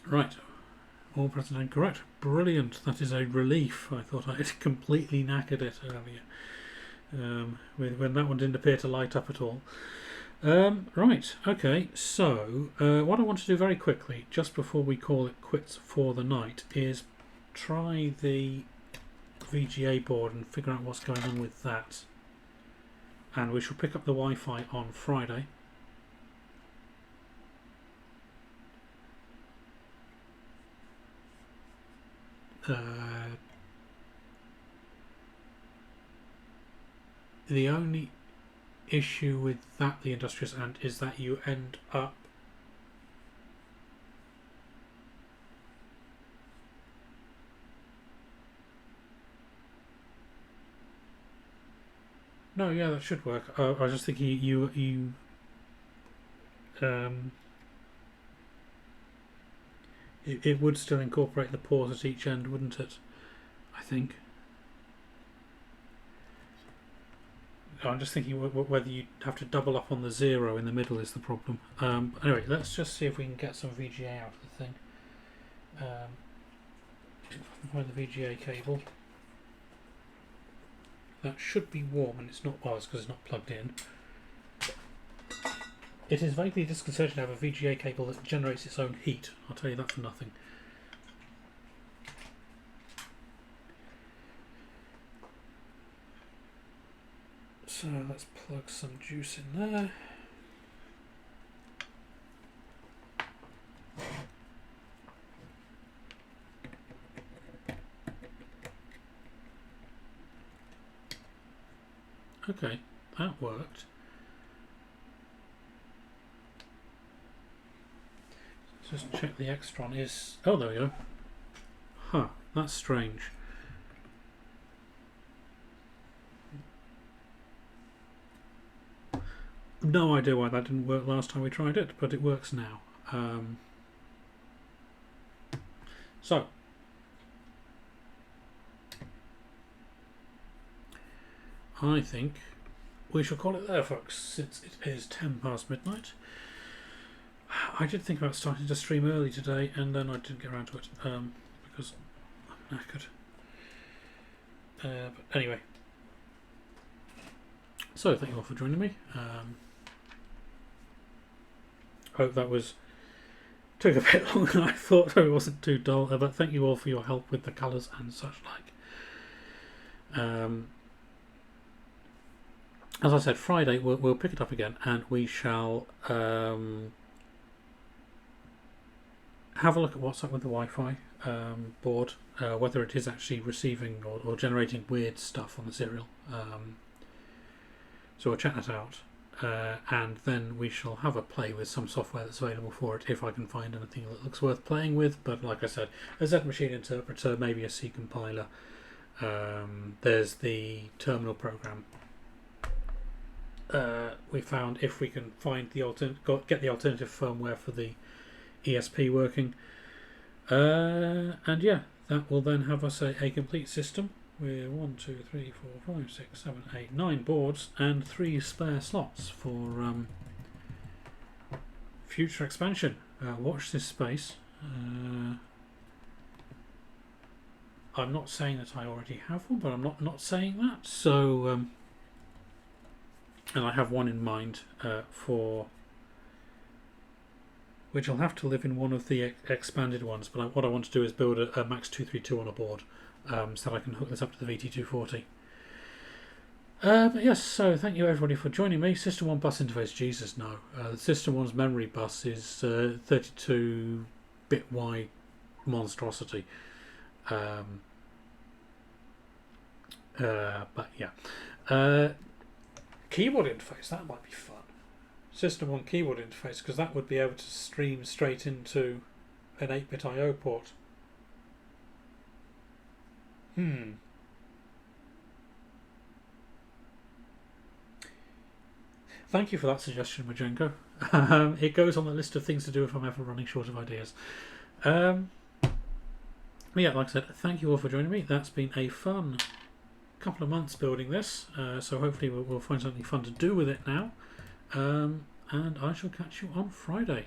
Right. All present and correct. Brilliant. That is a relief. I thought I had completely knackered it earlier. When that one didn't appear to light up at all. Right. Okay. So what I want to do very quickly, just before we call it quits for the night, is try the VGA board and figure out what's going on with that. And we shall pick up the Wi-Fi on Friday. The only issue with that, the Industrious Ant, is that you end up no, yeah, that should work. I was just thinking it would still incorporate the pause at each end, wouldn't it? I think. I'm just thinking whether you have to double up on the 0 in the middle is the problem. Anyway, let's just see if we can get some VGA out of the thing. If I can find the VGA cable. That should be warm, and it's not ours because it's not plugged in. It is vaguely disconcerting to have a VGA cable that generates its own heat. I'll tell you that for nothing. So let's plug some juice in there. Okay, that worked. Let's just check the Extron is... Oh, there we go. Huh, that's strange. No idea why that didn't work last time we tried it, but it works now. So, I think we shall call it there, folks, since it is 10 past midnight. I did think about starting to stream early today, and then I didn't get around to it because I'm knackered. But anyway, so thank you all for joining me. Hope that took a bit longer than I thought. Hope it wasn't too dull, but thank you all for your help with the colours and such like. As I said, Friday we'll pick it up again, and we shall have a look at what's up with the Wi-Fi board, whether it is actually receiving or generating weird stuff on the serial. So we'll check that out, and then we shall have a play with some software that's available for it, if I can find anything that looks worth playing with. But like I said, a Z machine interpreter, maybe a C compiler. There's the terminal program. We found if we can find the get the alternative firmware for the ESP working, and yeah, that will then have us a complete system with 1, 2, 3, 4, 5, 6, 7, 8, 9 boards and 3 spare slots for future expansion. Watch this space. I'm not saying that I already have one, but I'm not saying that. So, and I have one in mind for which I'll have to live in one of the expanded ones. But what I want to do is build a Max 232 on a board, so that I can hook this up to the VT240. But yes, so thank you everybody for joining me. System 1 bus interface, Jesus no. The System 1's memory bus is 32-bit wide monstrosity. But yeah. Keyboard interface, that might be fun. System 1 keyboard interface, because that would be able to stream straight into an 8-bit I/O port. Thank you for that suggestion, Majenko. It goes on the list of things to do if I'm ever running short of ideas. But yeah, like I said, thank you all for joining me. That's been a fun couple of months building this, so hopefully we'll find something fun to do with it now. And I shall catch you on Friday.